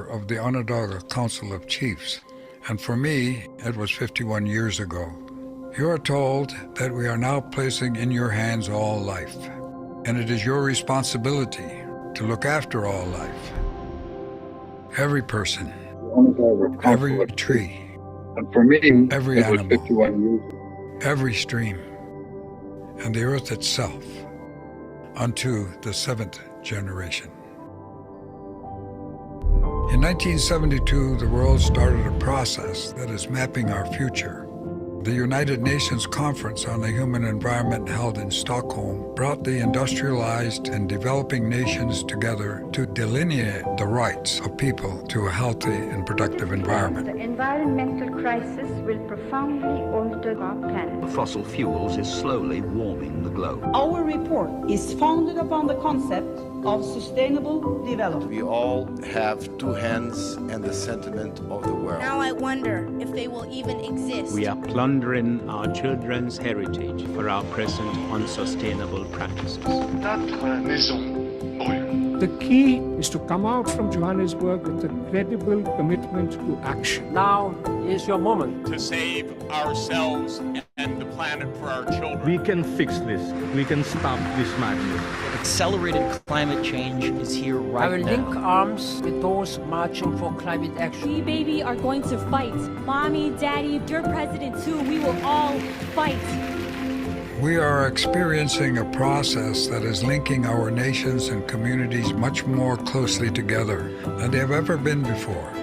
of the Onondaga Council of Chiefs, and for me, it was 51 years ago. You are told that we are now placing in your hands all life, and it is your responsibility to look after all life. Every person, every tree, and for me, every animal, every stream, and the earth itself, unto the seventh generation. In 1972, the world started a process that is mapping our future. The United Nations Conference on the Human Environment held in Stockholm brought the industrialized and developing nations together to delineate the rights of people to a healthy and productive environment. The environmental crisis will profoundly alter our planet. Fossil fuels is slowly warming the globe. Our report is founded upon the concept of sustainable development. We all have two hands and the sentiment of the world. Now I wonder if they will even exist. We are plundering our children's heritage for our present unsustainable practices. Notre maison brûle. The key is to come out from Johannesburg with a credible commitment to action. Now is your moment to save ourselves and the planet for our children. We can fix this. We can stop this madness. Accelerated climate change is here right now. I will link arms with those marching for climate action. We, baby, are going to fight. Mommy, Daddy, your president too. We will all fight. We are experiencing a process that is linking our nations and communities much more closely together than they have ever been before.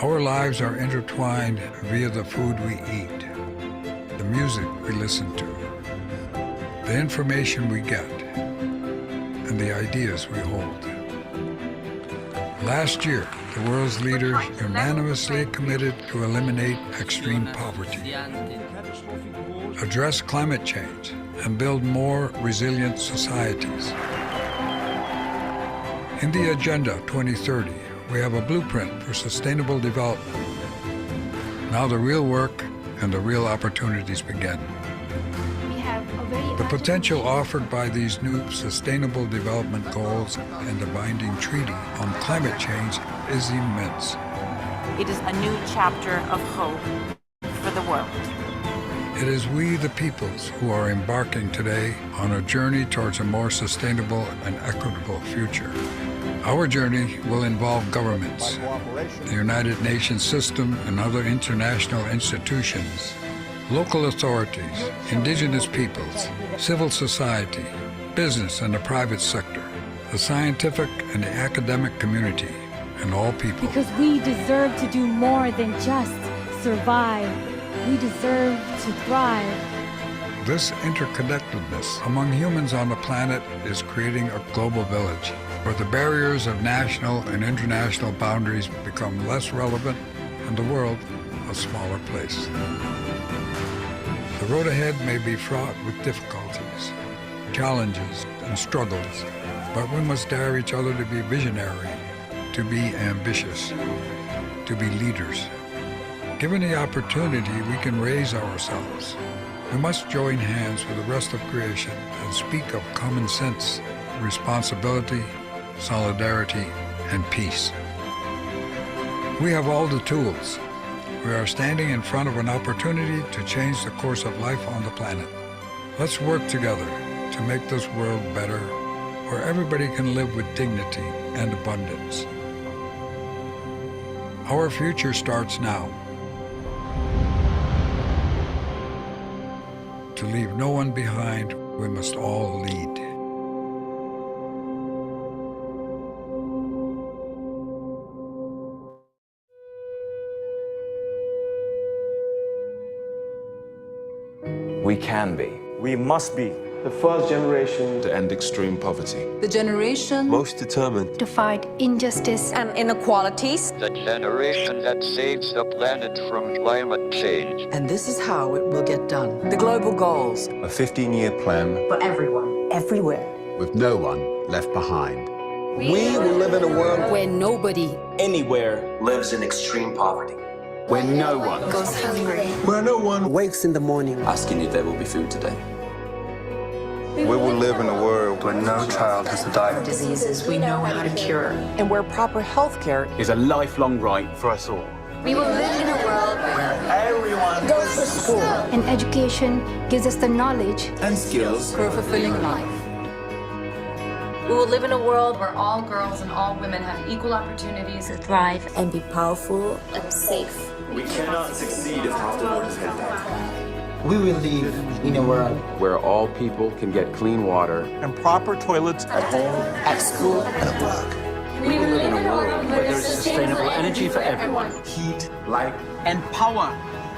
Our lives are intertwined via the food we eat, the music we listen to, the information we get, and the ideas we hold. Last year, the world's leaders unanimously committed to eliminate extreme poverty, address climate change, and build more resilient societies. In the Agenda 2030, we have a blueprint for sustainable development. Now the real work and the real opportunities begin. The potential offered by these new Sustainable Development Goals and the binding treaty on climate change is immense. It is a new chapter of hope for the world. It is we, the peoples, who are embarking today on a journey towards a more sustainable and equitable future. Our journey will involve governments, the United Nations system and other international institutions, local authorities, indigenous peoples, civil society, business and the private sector, the scientific and the academic community, and all people. Because we deserve to do more than just survive. We deserve to thrive. This interconnectedness among humans on the planet is creating a global village where the barriers of national and international boundaries become less relevant and the world a smaller place. The road ahead may be fraught with difficulties, challenges, and struggles, but we must dare each other to be visionary, to be ambitious, to be leaders. Given the opportunity, we can raise ourselves. We must join hands with the rest of creation and speak of common sense, responsibility, solidarity, and peace. We have all the tools. We are standing in front of an opportunity to change the course of life on the planet. Let's work together to make this world better, where everybody can live with dignity and abundance. Our future starts now. To leave no one behind, we must all lead. We can be. We must be the first generation to end extreme poverty. The generation most determined to fight injustice and inequalities. The generation that saves the planet from climate change. And this is how it will get done. The global goals. A 15-year plan for everyone, everywhere. With no one left behind. We will live in a world where nobody, anywhere, lives in extreme poverty. Where no one goes hungry. Where no one wakes in the morning asking if there will be food today. We will live in a world where no child has to die of Diseases we know how to cure. And where proper health care is a lifelong right for us all. We will live in a world where everyone goes to school. And education gives us the knowledge and skills for a fulfilling life. We will live in a world where all girls and all women have equal opportunities to thrive and be powerful and safe. We cannot succeed if half the world is headed down. We will live in a world where all people can get clean water and proper toilets at home, at school, and at work. We will live in a world where there's sustainable energy for everyone. Heat, light, and power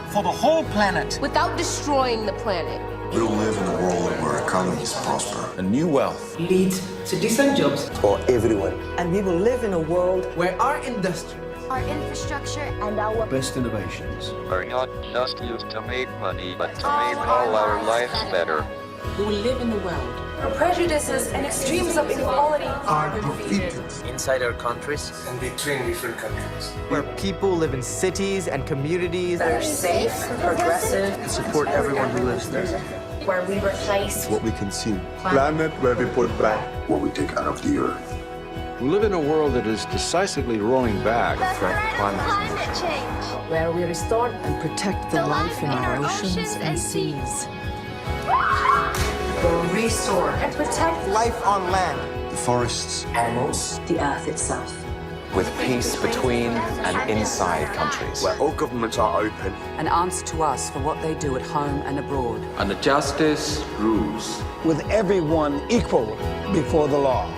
for the whole planet. Without destroying the planet. We will live in a world where economies prosper. And new wealth leads to decent jobs for everyone. And we will live in a world where our industry, our infrastructure, and our best innovations are not just used to make money, but to make all our lives better. We will live in a world where prejudices and extremes of inequality are defeated inside our countries and between different countries. Where people live in cities and communities that are safe, progressive, and support everyone who lives there. Where we replace what we consume. Planet where we put back what we take out of the earth. We live in a world that is decisively rolling back from climate change. Where we restore and protect the life in our oceans and seas. Where we restore and protect life on land. The forests, animals, the earth itself. With peace between and inside countries. Where all governments are open. And answer to us for what they do at home and abroad. And the justice rules. With everyone equal before the law.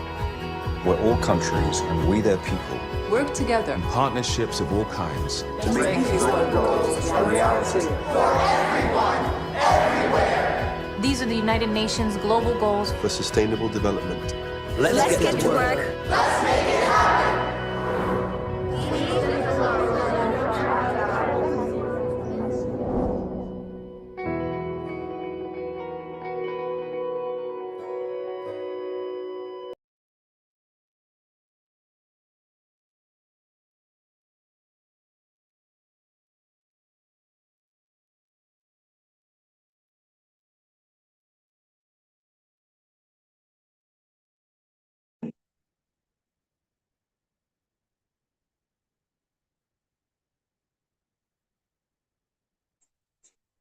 Where all countries and we their people work together in partnerships of all kinds to make these goals a reality for everyone, everywhere. These are the United Nations global goals for sustainable development. Let's get to work. Let's make it happen.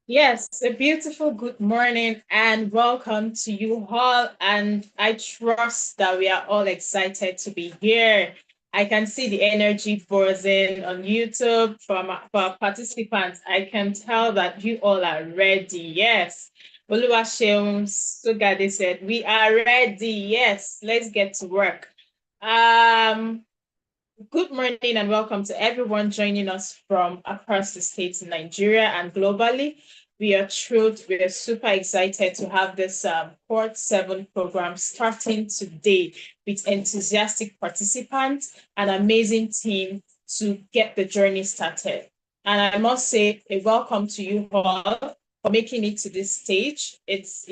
Yes, a beautiful good morning and welcome to you all. And I trust that we are all excited to be here. I can see the energy buzzing on YouTube for our participants. I can tell that you all are ready. Yes. Oluwaseun Sugade said, we are ready. Yes, let's get to work. Good morning and welcome to everyone joining us from across the states in Nigeria and globally. We are thrilled, we are super excited to have this Cohort 7 program starting today with enthusiastic participants and amazing team to get the journey started. And I must say a welcome to you all for making it to this stage. It's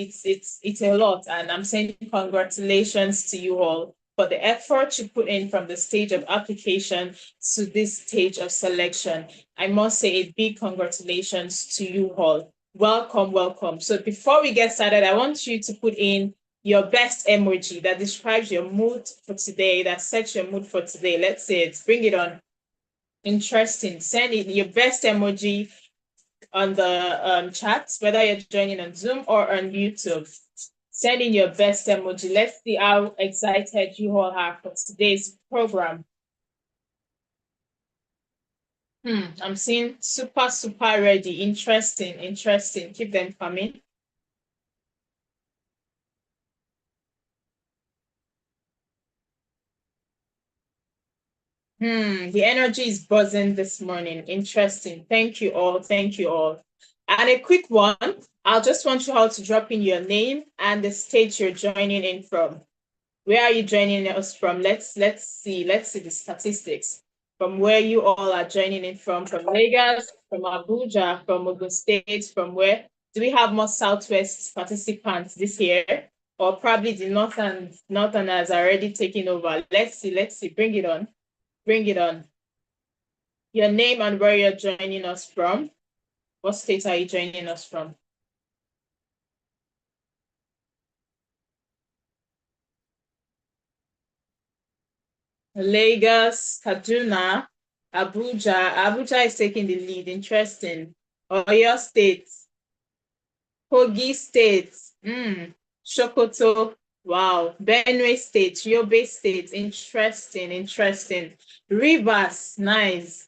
a lot, and I'm saying congratulations to you all for the effort you put in from the stage of application to this stage of selection. I must say a big congratulations to you all. Welcome, welcome. So before we get started, I want you to put in your best emoji that describes your mood for today, that sets your mood for today. Let's say it, bring it on. Interesting. Send in your best emoji on the chat, whether you're joining on Zoom or on YouTube. Send in your best emoji. Let's see how excited you all are for today's program. I'm seeing super ready. Interesting. Keep them coming. The energy is buzzing this morning. Interesting. Thank you all. And a quick one. I'll just want you all to drop in your name and the state you're joining in from. Where are you joining us from? Let's see the statistics. From where you all are joining in from Lagos, from Abuja, from Ogun State, from where? Do we have more Southwest participants this year? Or probably the Northerners are already taking over. Let's see. Bring it on. Your name and where you're joining us from. What state are you joining us from? Lagos, Kaduna, Abuja. Abuja is taking the lead. Interesting. Oyo State, Kogi State, Sokoto, wow. Benue State, Yobe State, interesting. Rivers, nice.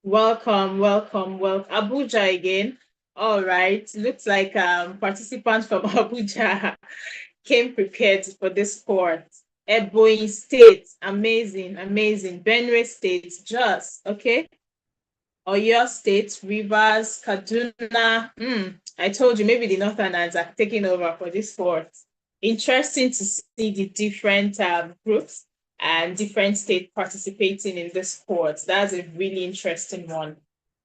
Welcome. Abuja again. All right. Looks like participants from Abuja came prepared for this court. Ebonyi State, amazing. Benue State, just okay. Oyo State, Rivers, Kaduna. I told you maybe the Northerners are taking over for this court. Interesting to see the different groups and different states participating in this court. That's a really interesting one.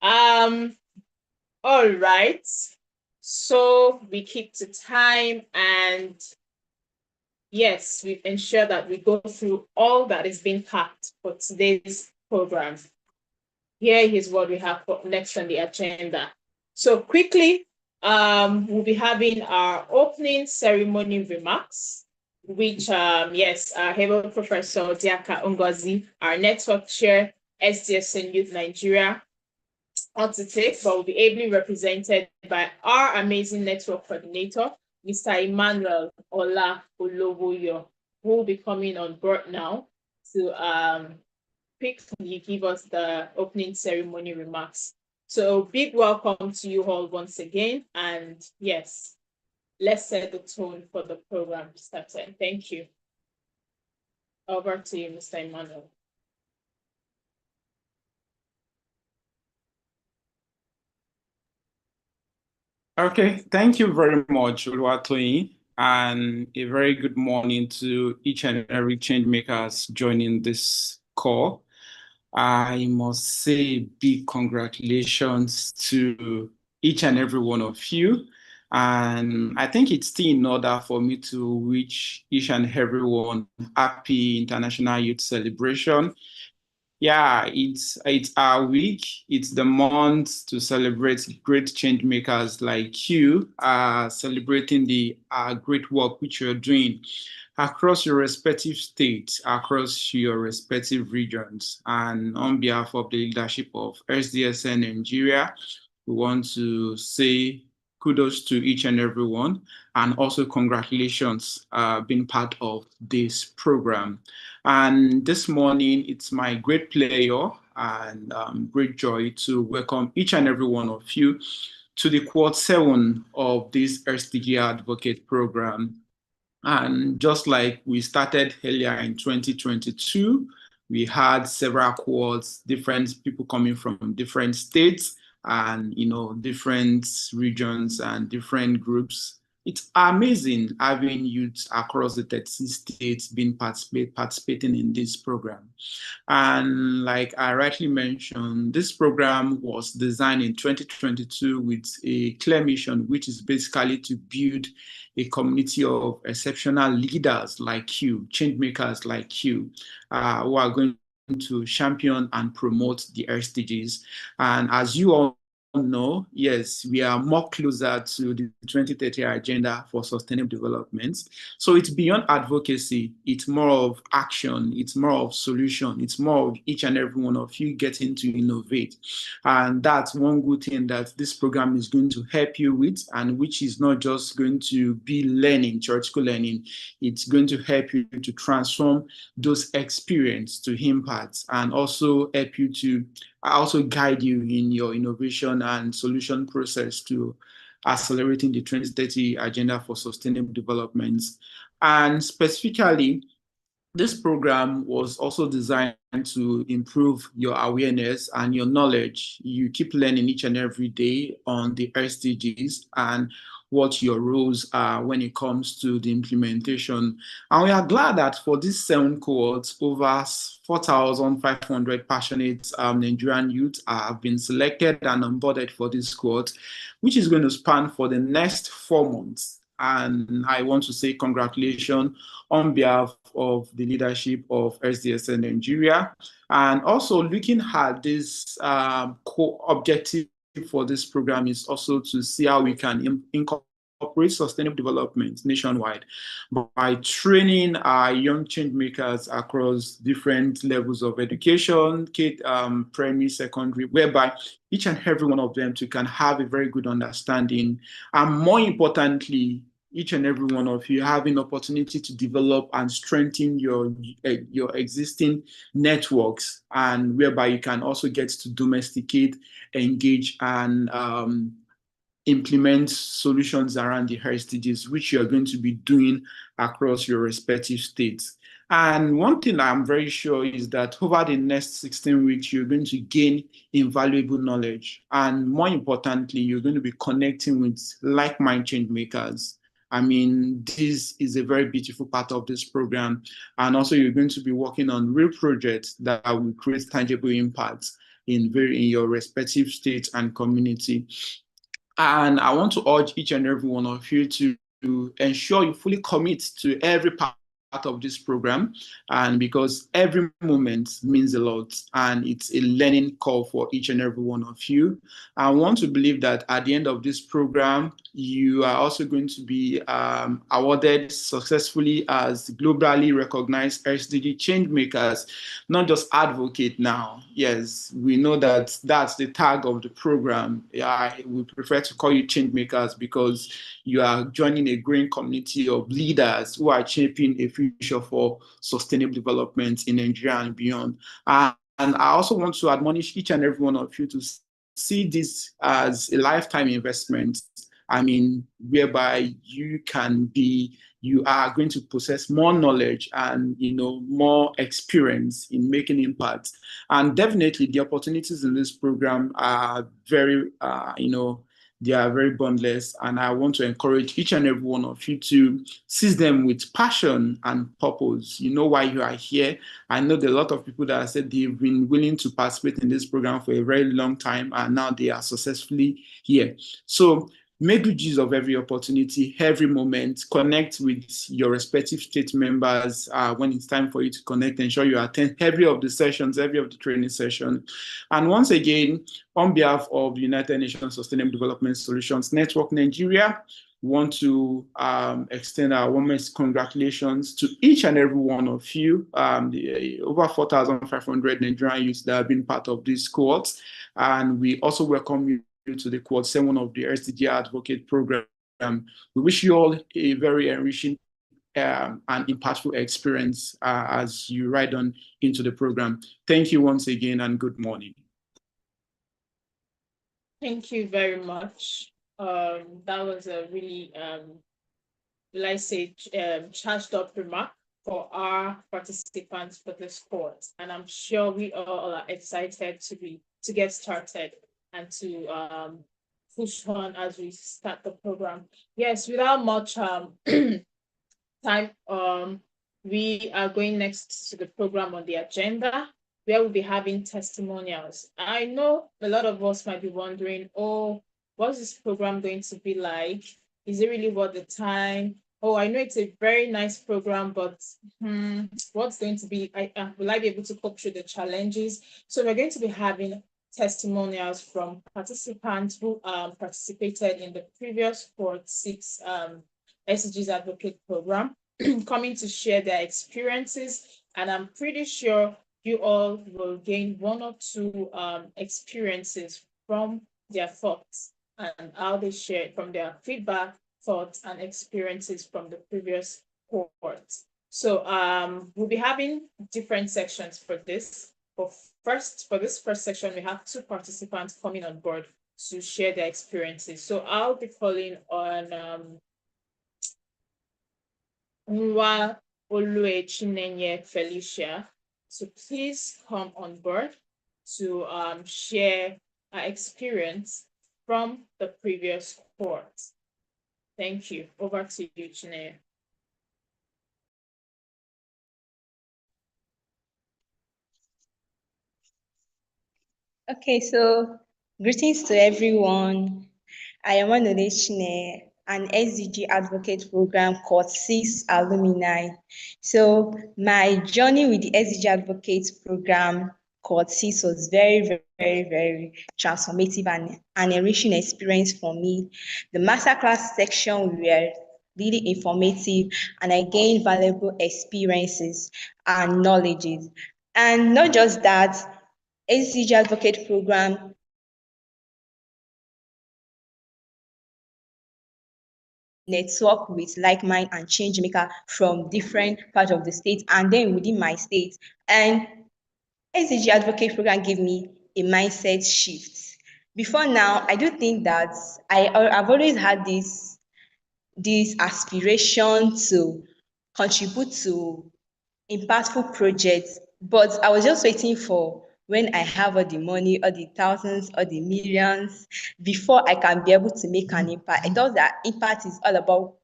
All right. So we keep to time, and yes, we've ensured that we go through all that is being packed for today's program. Here is what we have for next on the agenda. So quickly, we'll be having our opening ceremony remarks, which, yes, our Hebel Professor Diaka Ngozi, our network chair, SDSN Youth Nigeria, on to take, but will be ably represented by our amazing network coordinator, Mr. Emmanuel Ola Olowoyo, who will be coming on board now to give us the opening ceremony remarks. So big welcome to you all once again. And yes, let's set the tone for the program starting. Thank you. Over to you, Mr. Emmanuel. Okay, thank you very much, Oluwatoyin, and a very good morning to each and every change makers joining this call. I must say big congratulations to each and every one of you. And I think it's still in order for me to wish each and everyone happy International Youth Celebration. Yeah, it's our week. It's the month to celebrate great change makers like you, celebrating the great work which you're doing across your respective states, across your respective regions. And on behalf of the leadership of SDSN Nigeria, we want to say kudos to each and everyone, and also congratulations being part of this program. And this morning, it's my great pleasure and great joy to welcome each and every one of you to the Quad 7 of this SDG Advocate Programme. And just like we started earlier in 2022, we had several quads, different people coming from different states and, you know, different regions and different groups. It's amazing having youths across the 30 states being participating in this program. And like I rightly mentioned, this program was designed in 2022 with a clear mission, which is basically to build a community of exceptional leaders like you, change makers like you, who are going to champion and promote the SDGs. And as you all know, yes, we are more closer to the 2030 agenda for sustainable development. So it's beyond advocacy, it's more of action, it's more of solution, it's more of each and every one of you getting to innovate. And that's one good thing that this program is going to help you with, and which is not just going to be learning, theoretical learning, it's going to help you to transform those experience to impact, and also help you to also guide you in your innovation and solution process to accelerating the 2030 agenda for sustainable development. And specifically, this program was also designed to improve your awareness and your knowledge. You keep learning each and every day on the SDGs and what your roles are when it comes to the implementation. And we are glad that for these 7 cohorts, over 4,500 passionate Nigerian youth have been selected and onboarded for this cohort, which is going to span for the next 4 months. And I want to say congratulations on behalf of the leadership of SDSN Nigeria. And also looking at this core objective for this program is also to see how we can incorporate sustainable development nationwide by training our young change makers across different levels of education, primary, secondary, whereby each and every one of them can have a very good understanding, and more importantly, each and every one of you having opportunity to develop and strengthen your existing networks, and whereby you can also get to domesticate, engage, and implement solutions around the SDGs, which you're going to be doing across your respective states. And one thing I'm very sure is that over the next 16 weeks, you're going to gain invaluable knowledge. And more importantly, you're going to be connecting with like-minded change makers. I mean, this is a very beautiful part of this program. And also you're going to be working on real projects that will create tangible impacts in your respective states and community. And I want to urge each and every one of you to ensure you fully commit to every part of this program, and because every moment means a lot, and it's a learning curve for each and every one of you. I want to believe that at the end of this program, you are also going to be awarded successfully as globally recognized SDG changemakers, not just advocate now. Yes, we know that that's the tag of the program. I would prefer to call you changemakers because you are joining a growing community of leaders who are shaping a future for sustainable development in Nigeria and beyond. And I also want to admonish each and every one of you to see this as a lifetime investment. I mean, whereby you are going to possess more knowledge and, more experience in making impact. And definitely the opportunities in this program are very, they are very boundless. And I want to encourage each and every one of you to seize them with passion and purpose. You know why you are here. I know there are a lot of people that have said they've been willing to participate in this program for a very long time, and now they are successfully here. So make good use of every opportunity, every moment. Connect with your respective state members when it's time for you to connect. Ensure you attend every of the sessions, every of the training session. And once again, on behalf of the United Nations Sustainable Development Solutions Network Nigeria, we want to extend our warmest congratulations to each and every one of you, the over 4,500 Nigerian youths that have been part of this cohort. And we also welcome you to the Cohort 7 of the SDGs Advocate Programme. We wish you all a very enriching and impactful experience as you ride on into the program. Thank you once again, and good morning. Thank you very much. That was a really, charged up remark for our participants for this course. And I'm sure we all are excited to get started and to push on as we start the program. Yes, without much time, we are going next to the program on the agenda, where we'll be having testimonials. I know a lot of us might be wondering, what's this program going to be like? Is it really worth the time? I know it's a very nice program, but what's going to be, will I be able to cope through the challenges? So we're going to be having testimonials from participants who participated in the previous Cohort 6 SDGs Advocate Programme, coming to share their experiences. And I'm pretty sure you all will gain one or two experiences from their thoughts and how they share from their feedback, thoughts, and experiences from the previous cohort. So we'll be having different sections for this. For this first section, we have two participants coming on board to share their experiences. So I'll be calling on Nwa Oluechinenye Felicia. So please come on board to share our experience from the previous cohort. Thank you. Over to you, Chinenye. Okay, so greetings to everyone. I am Chinenye, an SDG Advocate Programme Cohort 6 alumni. So my journey with the SDG Advocate Programme Cohort 6 was very transformative and enriching experience for me. The masterclass section were really informative, and I gained valuable experiences and knowledges. And not just that, SDG Advocate Programme network with like-minded and changemaker from different parts of the state and then within my state. And SDG Advocate Program gave me a mindset shift. Before now, I do think that I've always had this aspiration to contribute to impactful projects, but I was just waiting for when I have all the money, all the thousands, all the millions, before I can be able to make an impact. I thought that impact is all about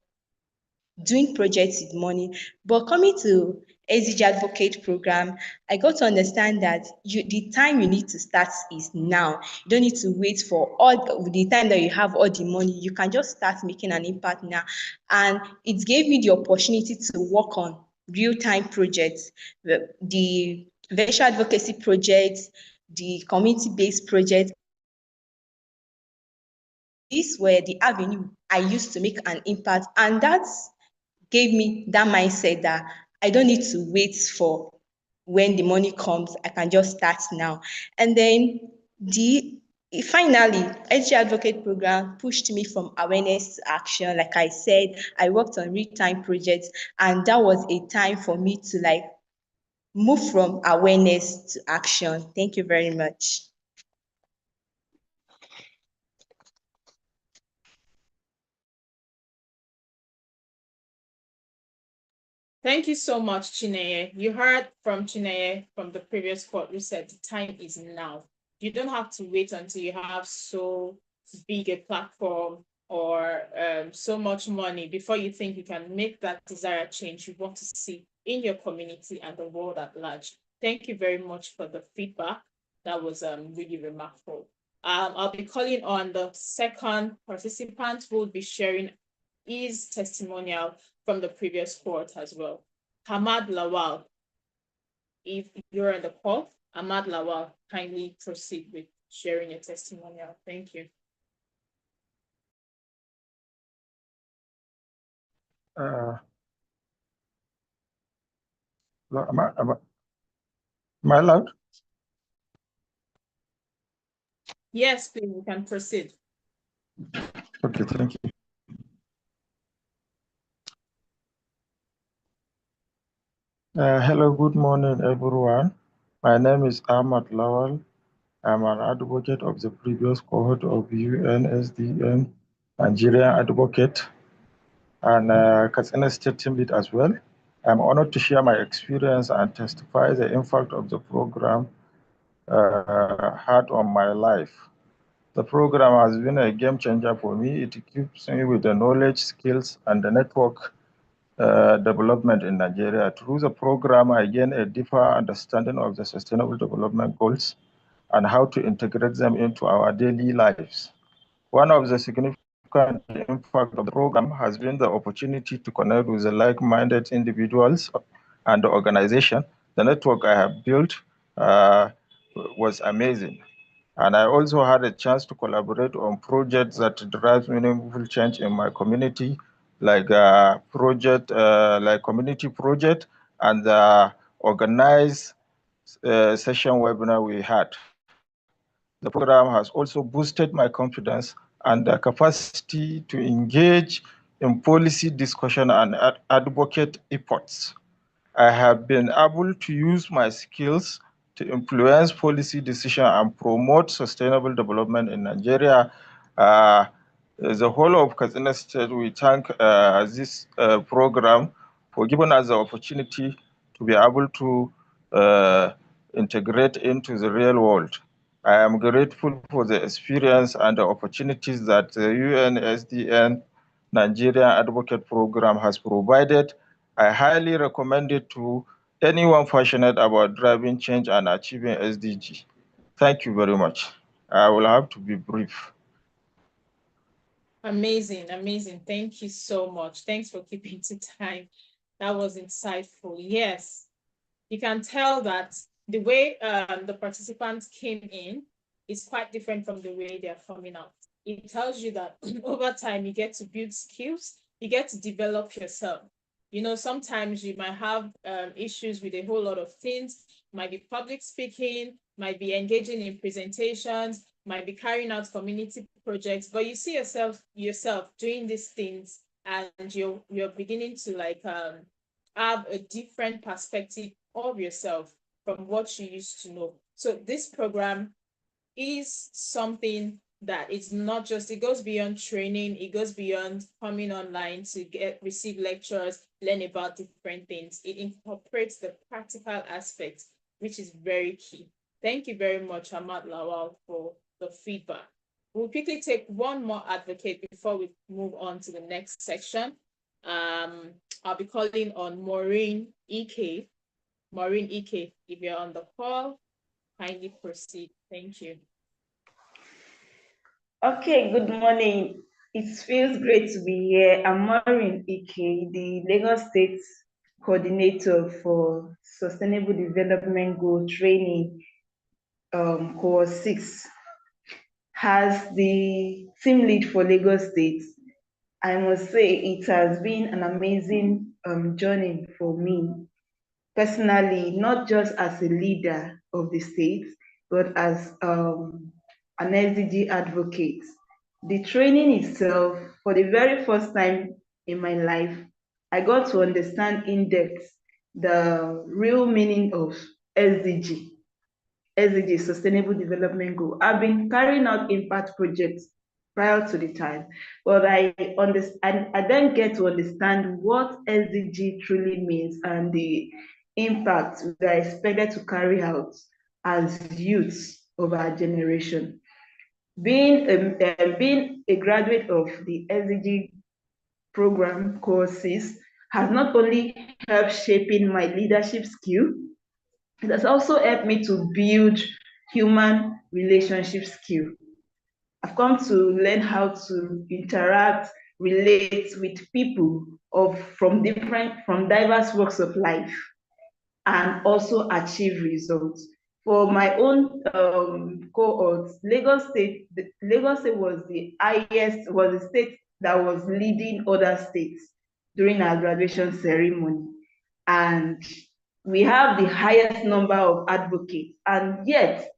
doing projects with money. But coming to SDG Advocate Program, I got to understand that the time you need to start is now. You don't need to wait for all the time that you have all the money. You can just start making an impact now. And it gave me the opportunity to work on real-time projects, the virtual advocacy projects, the community-based projects. These were the avenue I used to make an impact, and that's gave me that mindset that I don't need to wait for when the money comes. I can just start now. And then finally, SDG Advocate Program pushed me from awareness to action. Like I said, I worked on real-time projects, and that was a time for me to move from awareness to action. Thank you very much. Thank you so much, Chineye. You heard from Chineye from the previous quote who said the time is now. You don't have to wait until you have so big a platform or so much money before you think you can make that desired change you want to see in your community and the world at large. Thank you very much for the feedback. That was really remarkable. I'll be calling on the second participant who will be sharing his testimonial from the previous cohort as well. Hamad Lawal, if you're on the call, Hamad Lawal, kindly proceed with sharing your testimonial. Thank you. Am I allowed? Yes, please, you can proceed. Okay, thank you. Hello, good morning, everyone. My name is Ahmad Lawal. I'm an advocate of the previous cohort of UNSDN Nigerian Advocate and Katsina State Team Lead as well. I'm honored to share my experience and testify the impact of the program had on my life. The program has been a game changer for me. It equips me with the knowledge, skills, and the network development in Nigeria. Through the program, I gain a deeper understanding of the Sustainable Development Goals and how to integrate them into our daily lives. One of the significant impacts of the program has been the opportunity to connect with the like-minded individuals and the organization. The network I have built was amazing. And I also had a chance to collaborate on projects that drive meaningful change in my community, like community project and the organized session webinar we had. The program has also boosted my confidence and the capacity to engage in policy discussion and advocate efforts. I have been able to use my skills to influence policy decision and promote sustainable development in Nigeria. The whole of Katsina State, we thank this program for giving us the opportunity to be able to integrate into the real world. I am grateful for the experience and the opportunities that the UNSDN Nigerian Advocate Program has provided. I highly recommend it to anyone passionate about driving change and achieving SDG. Thank you very much. I will have to be brief. Amazing, amazing. Thank you so much. Thanks for keeping to time. That was insightful. Yes, you can tell that the way the participants came in is quite different from the way they're coming out. It tells you that over time you get to build skills, you get to develop yourself. You know, sometimes you might have issues with a whole lot of things, might be public speaking, might be engaging in presentations, might be carrying out community projects, but you see yourself doing these things, and you're beginning to like have a different perspective of yourself from what you used to know. So this program is something that it's not just, it goes beyond training, it goes beyond coming online to receive lectures, learn about different things. It incorporates the practical aspects, which is very key. Thank you very much, Ahmad Lawal, for the feedback. We'll quickly take one more advocate before we move on to the next section. I'll be calling on Maureen Ike. Maureen Ike, if you're on the call, kindly proceed. Thank you. Okay, good morning. It feels great to be here. I'm Maureen Ike, the Lagos State Coordinator for Sustainable Development Goal Training, Cohort 6. As the team lead for Lagos State, I must say it has been an amazing journey for me personally, not just as a leader of the state, but as an SDG advocate. The training itself, for the very first time in my life, I got to understand in depth the real meaning of SDG, Sustainable Development Goal. I've been carrying out impact projects prior to the time, but I then get to understand what SDG truly means and the impact we are expected to carry out as youths of our generation. Being a graduate of the SDG program courses has not only helped shaping my leadership skill, it has also helped me to build human relationship skill. I've come to learn how to interact, relate with people from diverse walks of life, and also achieve results. For my own cohort, Lagos State was the state that was leading other states during our graduation ceremony. And we have the highest number of advocates, and yet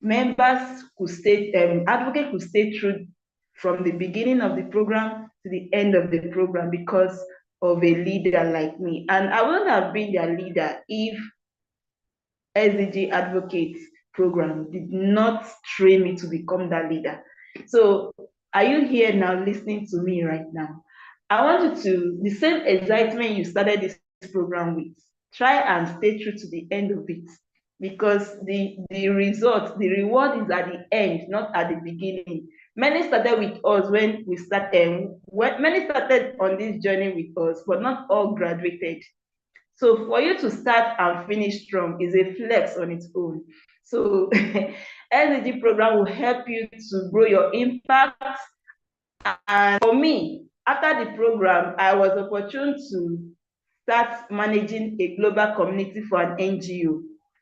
members could stay, advocates could stay through from the beginning of the program to the end of the program because of a leader like me. And I wouldn't have been their leader if SDG Advocate Programme did not train me to become that leader. So are you here now listening to me right now? I want you to, the same excitement you started this program with, try and stay true to the end of it, because the result, the reward is at the end, not at the beginning. Many started with us when we started, many started on this journey with us, but not all graduated. So for you to start and finish strong is a flex on its own. So SDG program will help you to grow your impact. And for me, after the program, I was opportune to start managing a global community for an NGO.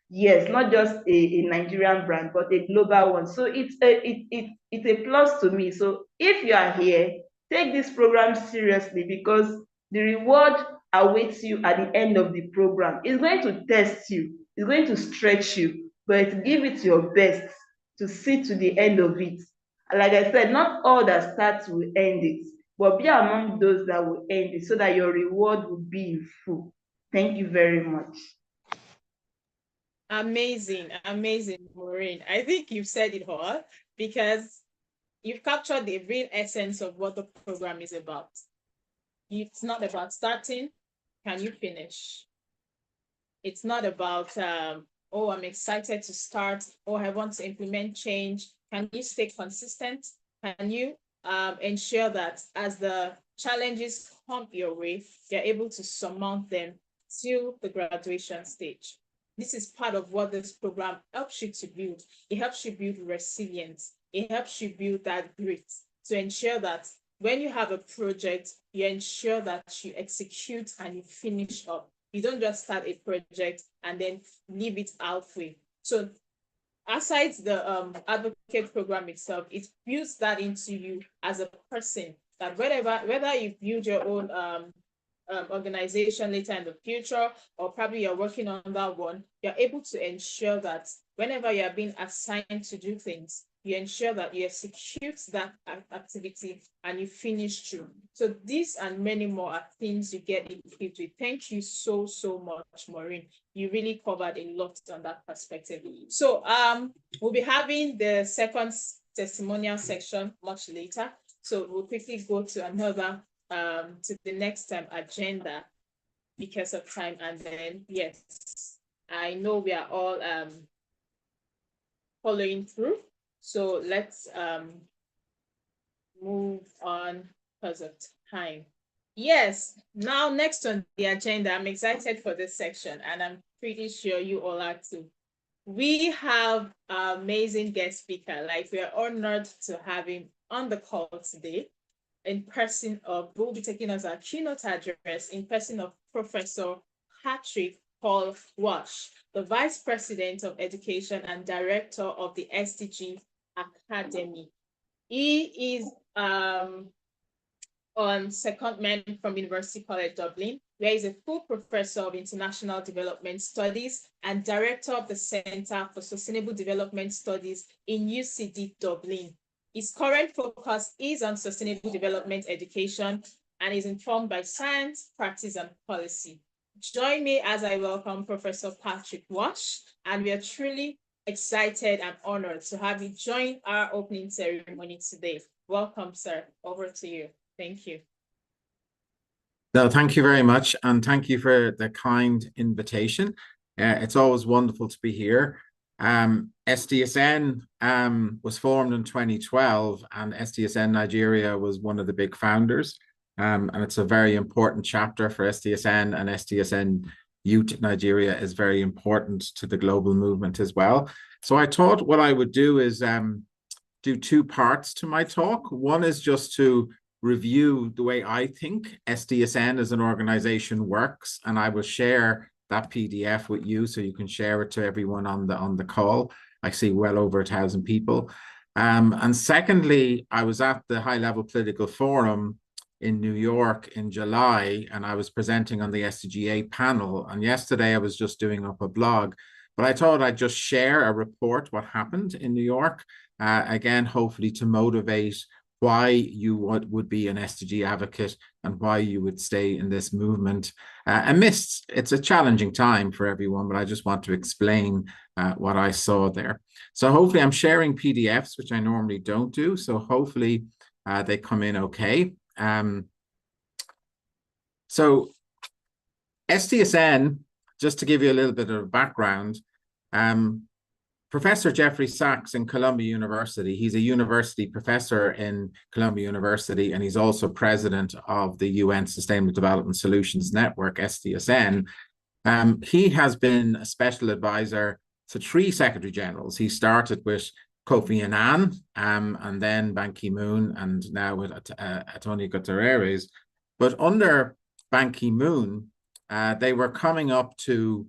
Yes, not just a Nigerian brand, but a global one. So it's a plus to me. So if you are here, take this program seriously, because the reward awaits you at the end of the program. It's going to test you, it's going to stretch you, but give it your best to see to the end of it. Like I said, not all that starts will end it, but be among those that will end it so that your reward will be in full. Thank you very much. Amazing, amazing, Maureen. I think you've said it all, because you've captured the real essence of what the program is about. It's not about starting, can you finish? It's not about, oh, I'm excited to start, or I want to implement change. Can you stay consistent? Can you ensure that as the challenges come your way, you're able to surmount them till the graduation stage? This is part of what this program helps you to build. It helps you build resilience. It helps you build that grit to ensure that when you have a project, you ensure that you execute and you finish up. You don't just start a project and then leave it halfway. So aside the advocate program itself, it builds that into you as a person, that whether you build your own organization later in the future, or probably you're working on that one, you're able to ensure that whenever you're being assigned to do things, you ensure that you execute that activity and you finish through. So these and many more are things you get equipped with. Thank you so much, Maureen. You really covered a lot on that perspective. So we'll be having the second testimonial section much later. So we'll quickly go to another to the next agenda because of time. And then, yes, I know we are all following through. So let's move on because of time. Yes, now next on the agenda, I'm excited for this section, and I'm pretty sure you all are too. We have an amazing guest speaker. Like, we are honored to have him on the call today in person of, who will be taking us our keynote address in person of Professor Patrick Paul Walsh, the Vice President of Education and Director of the SDGs Academy. He is on secondment from University College Dublin, where he's a full professor of international development studies and director of the Center for Sustainable Development Studies in UCD Dublin. His current focus is on sustainable development education and is informed by science, practice, and policy. Join me as I welcome Professor Patrick Walsh, and we are truly excited and honored to have you join our opening ceremony today. Welcome, sir. Over to you. Thank you. No, thank you very much, and thank you for the kind invitation. It's always wonderful to be here. SDSN was formed in 2012, and SDSN Nigeria was one of the big founders. And it's a very important chapter for SDSN, and SDSN Youth Nigeria is very important to the global movement as well. So I thought what I would do is do two parts to my talk. One is just to review the way I think SDSN as an organization works, and I will share that PDF with you so you can share it to everyone on the call. I see well over 1,000 people. And secondly, I was at the High Level Political Forum in New York in July, and I was presenting on the SDG-AP panel. And yesterday I was just doing up a blog, but I thought I'd just share a report what happened in New York, again, hopefully to motivate why you would be an SDG advocate and why you would stay in this movement amidst, it's a challenging time for everyone, but I just want to explain what I saw there. So hopefully I'm sharing PDFs, which I normally don't do. So hopefully they come in okay. So SDSN, just to give you a little bit of background, Professor Jeffrey Sachs in Columbia University, he's a university professor in Columbia University, and he's also president of the UN Sustainable Development Solutions Network, SDSN. He has been a special advisor to 3 secretary generals. He started with Kofi Annan, and then Ban Ki-moon, and now with Antonio Guterres. But under Ban Ki-moon, they were coming up to,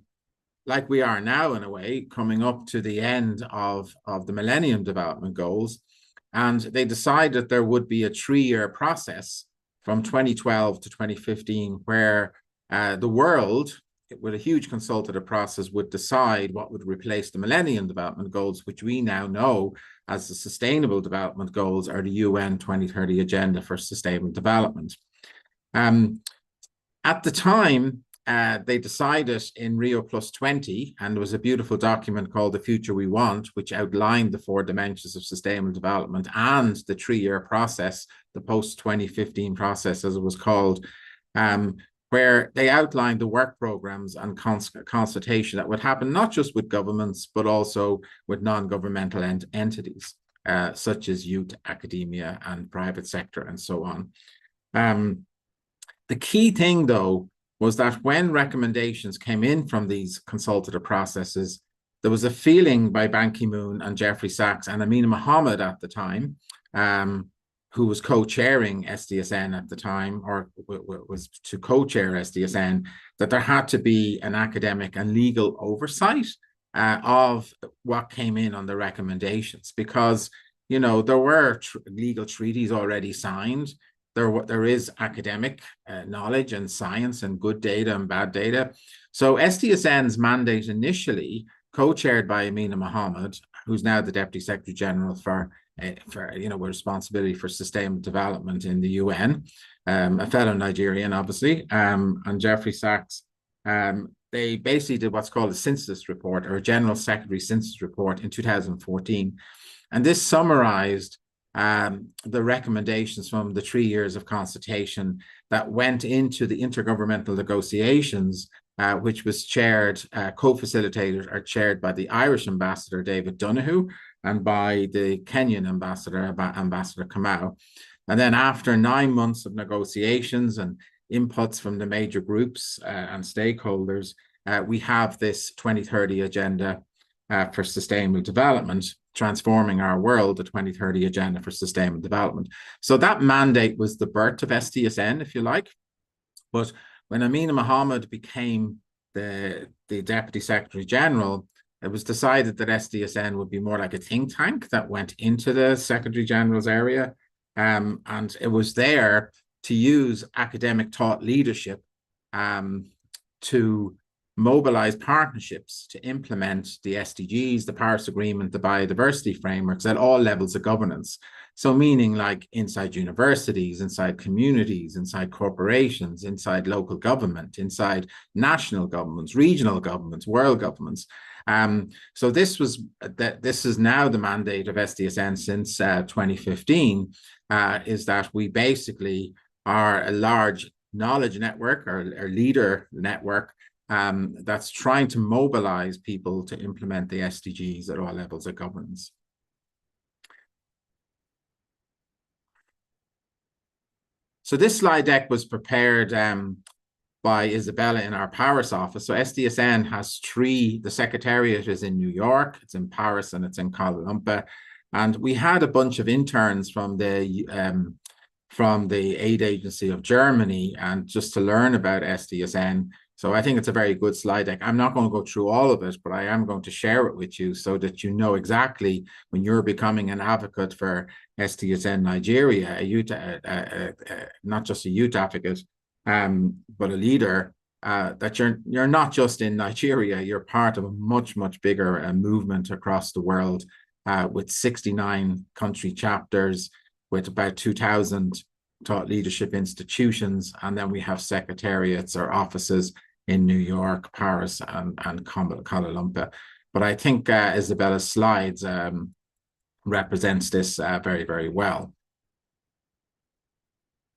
like we are now in a way, coming up to the end of the Millennium Development Goals. And they decided there would be a 3-year process from 2012 to 2015 where the world, with a huge consultative process, would decide what would replace the Millennium Development Goals, which we now know as the Sustainable Development Goals are the UN 2030 Agenda for Sustainable Development. At the time, they decided in Rio Plus 20, and there was a beautiful document called The Future We Want, which outlined the 4 dimensions of sustainable development and the 3-year process, the post-2015 process, as it was called, where they outlined the work programs and consultation that would happen not just with governments, but also with non-governmental entities, such as youth, academia, and private sector, and so on. The key thing, though, was that when recommendations came in from these consultative processes, there was a feeling by Ban Ki-moon and Jeffrey Sachs and Amina Mohammed at the time, who was co-chairing SDSN at the time, or was to co-chair SDSN, that there had to be an academic and legal oversight of what came in on the recommendations, because, you know, there were legal treaties already signed. There is academic knowledge and science and good data and bad data. So SDSN's mandate initially, co-chaired by Amina Mohammed, who's now the Deputy Secretary General for you know, with responsibility for sustainable development in the UN, a fellow Nigerian, obviously, and Jeffrey Sachs. They basically did what's called a synthesis report, or a General Secretary synthesis report, in 2014. And this summarized the recommendations from the 3 years of consultation that went into the intergovernmental negotiations, which was chaired, co-facilitated or chaired by the Irish ambassador, David Donoghue, and by the Kenyan ambassador, Ambassador Kamau. And then after 9 months of negotiations and inputs from the major groups and stakeholders, we have this 2030 agenda for sustainable development, transforming our world, the 2030 agenda for sustainable development. So that mandate was the birth of SDSN, if you like. But when Amina Mohammed became the Deputy Secretary General, it was decided that SDSN would be more like a think tank that went into the Secretary General's area. And it was there to use academic thought leadership to mobilize partnerships to implement the SDGs, the Paris Agreement, the biodiversity frameworks at all levels of governance. So meaning like inside universities, inside communities, inside corporations, inside local government, inside national governments, regional governments, world governments. So this is now the mandate of SDSN since 2015, is that we basically are a large knowledge network, or leader network, that's trying to mobilize people to implement the SDGs at all levels of governance. So this slide deck was prepared by Isabella in our Paris office. So SDSN has the secretariat is in New York, it's in Paris, and it's in Kuala Lumpur. And we had a bunch of interns from the aid agency of Germany, and just to learn about SDSN. So I think it's a very good slide deck. I'm not going to go through all of it, but I am going to share it with you so that you know exactly when you're becoming an advocate for SDSN Nigeria, not just a youth advocate, but a leader, that you're not just in Nigeria, you're part of a much, much bigger movement across the world, with 69 country chapters, with about 2,000 thought leadership institutions, and then we have secretariats or offices in New York, Paris, and Kuala Lumpur. But I think Isabella's slides represents this very, very well.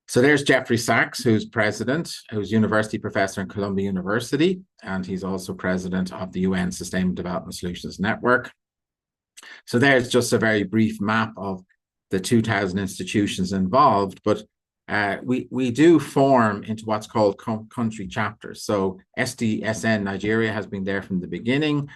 So there's Jeffrey Sachs, who's president, who's university professor in Columbia University, and he's also president of the UN Sustainable Development Solutions Network. So there's just a very brief map of the 2,000 institutions involved, but we do form into what's called country chapters. So SDSN Nigeria has been there from the beginning.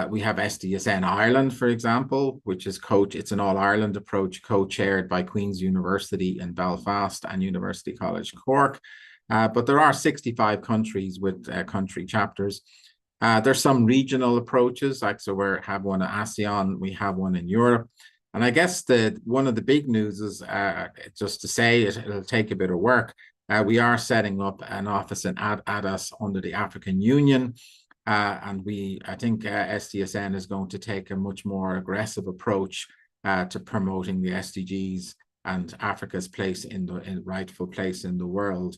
We have SDSN Ireland, for example, which is it's an all-Ireland approach, co-chaired by Queen's University in Belfast and University College Cork. But there are 65 countries with country chapters. There's some regional approaches, like so we have one in ASEAN, we have one in Europe. And I guess one of the big news is, just to say it'll take a bit of work. We are setting up an office in Addis under the African Union. And I think SDSN is going to take a much more aggressive approach to promoting the SDGs and Africa's place rightful place in the world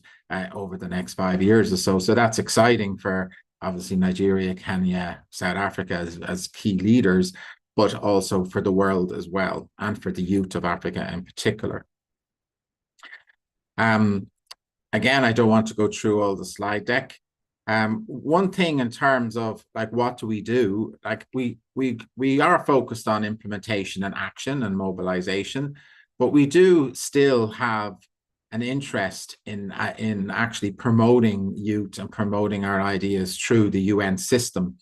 over the next 5 years or so. So that's exciting for obviously Nigeria, Kenya, South Africa as key leaders, but also for the world as well, and for the youth of Africa in particular. Again, I don't want to go through all the slide deck. One thing in terms of like, what do we do? Like we are focused on implementation and action and mobilization, but we do still have an interest in actually promoting youth and promoting our ideas through the UN system.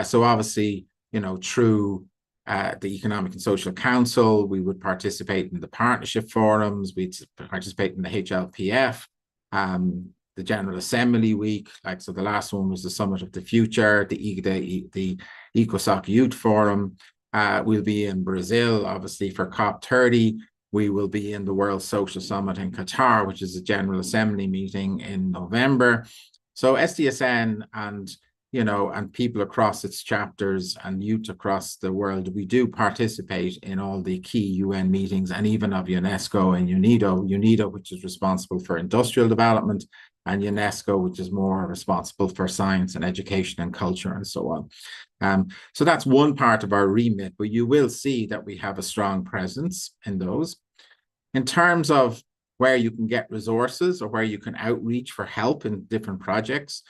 So obviously, you know, through the Economic and Social Council. We would participate in the partnership forums. We'd participate in the HLPF, the General Assembly Week. Like, so the last one was the Summit of the Future, the ECOSOC Youth Forum. We'll be in Brazil, obviously, for COP30. We will be in the World Social Summit in Qatar, which is a General Assembly meeting in November. So SDSN and and people across its chapters and youth across the world, we do participate in all the key UN meetings and even of UNESCO and UNIDO, which is responsible for industrial development, and UNESCO, which is more responsible for science and education and culture and so on. So that's one part of our remit, but you will see that we have a strong presence in those. In terms of where you can get resources or where you can outreach for help in different projects,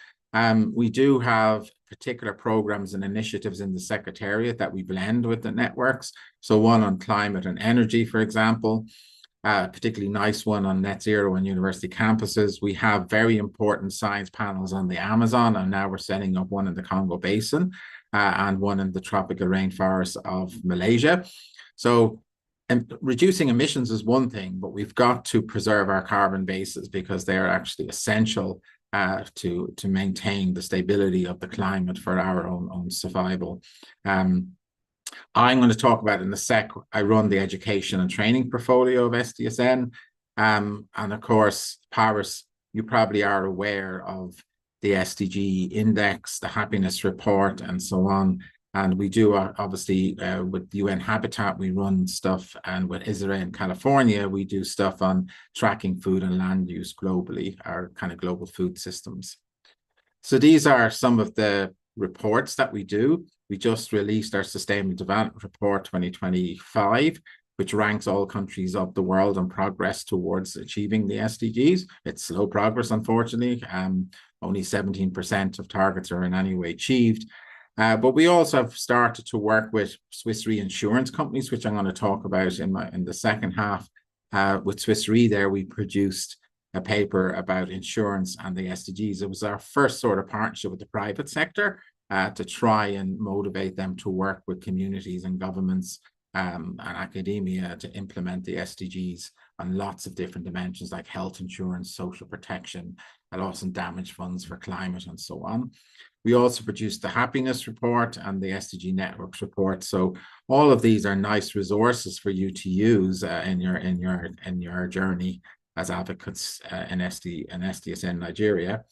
we do have particular programs and initiatives in the Secretariat that we blend with the networks. So one on climate and energy, for example, particularly nice one on net zero and university campuses. We have very important science panels on the Amazon, and now we're setting up one in the Congo Basin and one in the tropical rainforests of Malaysia. So reducing emissions is one thing, but we've got to preserve our carbon bases because they are actually essential to maintain the stability of the climate for our own survival. I'm going to talk about in a sec. I run the education and training portfolio of SDSN. And of course, Paris, you probably are aware of the SDG index, the happiness report, and so on. And we do, obviously, with UN Habitat, we run stuff, and with Israel and California, we do stuff on tracking food and land use globally, our kind of global food systems. So these are some of the reports that we do. We just released our Sustainable Development Report 2025, which ranks all countries of the world on progress towards achieving the SDGs. It's slow progress, unfortunately. Only 17% of targets are in any way achieved. But we also have started to work with Swiss Re insurance companies, which I'm going to talk about in the second half. With Swiss Re there, we produced a paper about insurance and the SDGs. It was our first sort of partnership with the private sector to try and motivate them to work with communities and governments and academia to implement the SDGs on lots of different dimensions like health insurance, social protection, loss and damage funds for climate, and so on. We also produced the happiness report and the SDG networks report. So all of these are nice resources for you to use in your journey as advocates in SDSN Nigeria.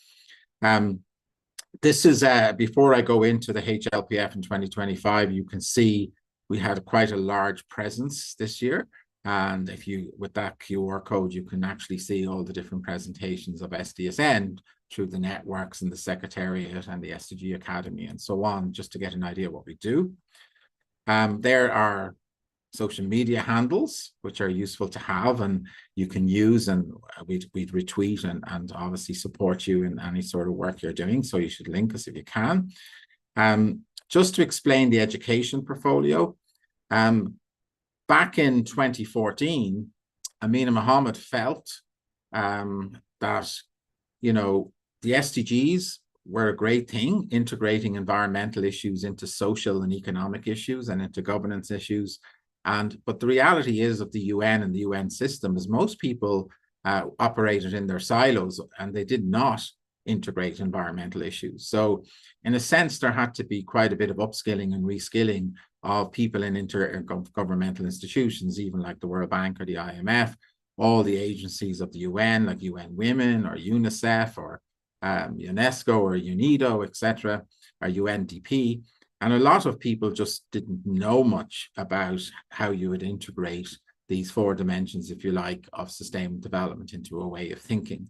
This is before I go into the HLPF in 2025. You can see we had quite a large presence this year. And if you, with that QR code, you can actually see all the different presentations of SDSN through the networks and the Secretariat and the SDG Academy and so on, just to get an idea of what we do. There are social media handles, which are useful to have and you can use, and we'd retweet and obviously support you in any sort of work you're doing. So you should link us if you can. Just to explain the education portfolio, back in 2014, Amina Mohammed felt that, the SDGs were a great thing, integrating environmental issues into social and economic issues and into governance issues. But the reality is of the UN and the UN system is most people operated in their silos and they did not integrate environmental issues. So in a sense, there had to be quite a bit of upskilling and reskilling of people in intergovernmental institutions, even like the World Bank or the IMF, all the agencies of the UN, like UN Women or UNICEF or UNESCO or UNIDO, etc., or UNDP. And a lot of people just didn't know much about how you would integrate these 4 dimensions, if you like, of sustainable development into a way of thinking.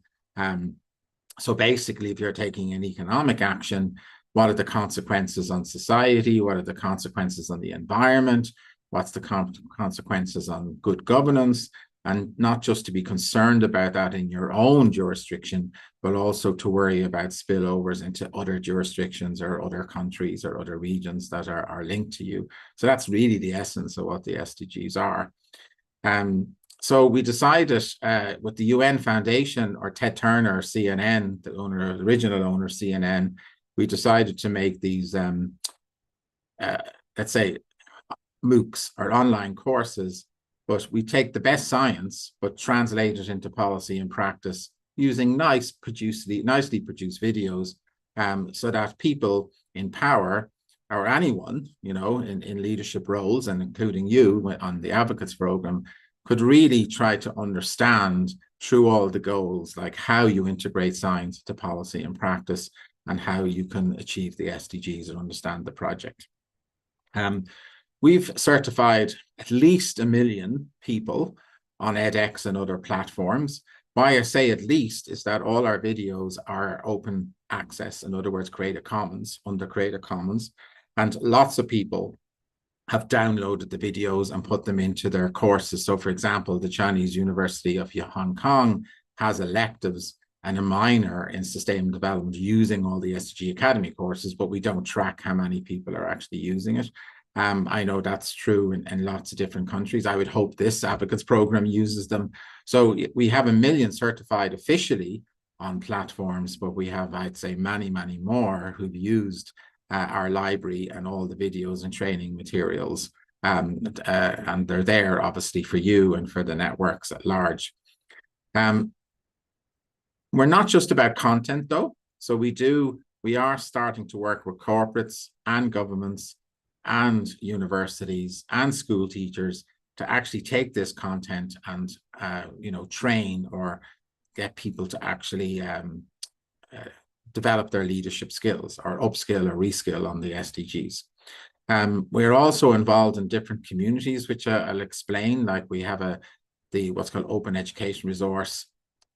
So basically, if you're taking an economic action, what are the consequences on society? What are the consequences on the environment? What's the consequences on good governance? And not just to be concerned about that in your own jurisdiction, but also to worry about spillovers into other jurisdictions or other countries or other regions that are linked to you. So that's really the essence of what the SDGs are. So we decided with the UN Foundation, or Ted Turner, CNN, the original owner, CNN, we decided to make these, let's say, MOOCs or online courses, but we take the best science, but translate it into policy and practice using nicely produced videos, so that people in power, or anyone, you know, in leadership roles, and including you on the Advocates Programme, could really try to understand through all the goals, like how you integrate science to policy and practice, and how you can achieve the SDGs and understand the project. We've certified at least 1 million people on edX and other platforms. Why I say at least is that all our videos are open access, in other words, Creative Commons, under Creative Commons, and lots of people have downloaded the videos and put them into their courses. So for example, the Chinese University of Hong Kong has electives and a minor in sustainable development using all the SDG Academy courses, but we don't track how many people are actually using it. I know that's true in lots of different countries. I would hope this Advocates Programme uses them. So we have 1 million certified officially on platforms, but we have, I'd say, many, many more who've used our library and all the videos and training materials. And they're there, obviously, for you and for the networks at large. We're not just about content, though. So we are starting to work with corporates and governments and universities and school teachers to actually take this content and you know, train or get people to actually develop their leadership skills or upskill or reskill on the SDGs. We're also involved in different communities, which I'll explain. Like we have what's called Open Education Resource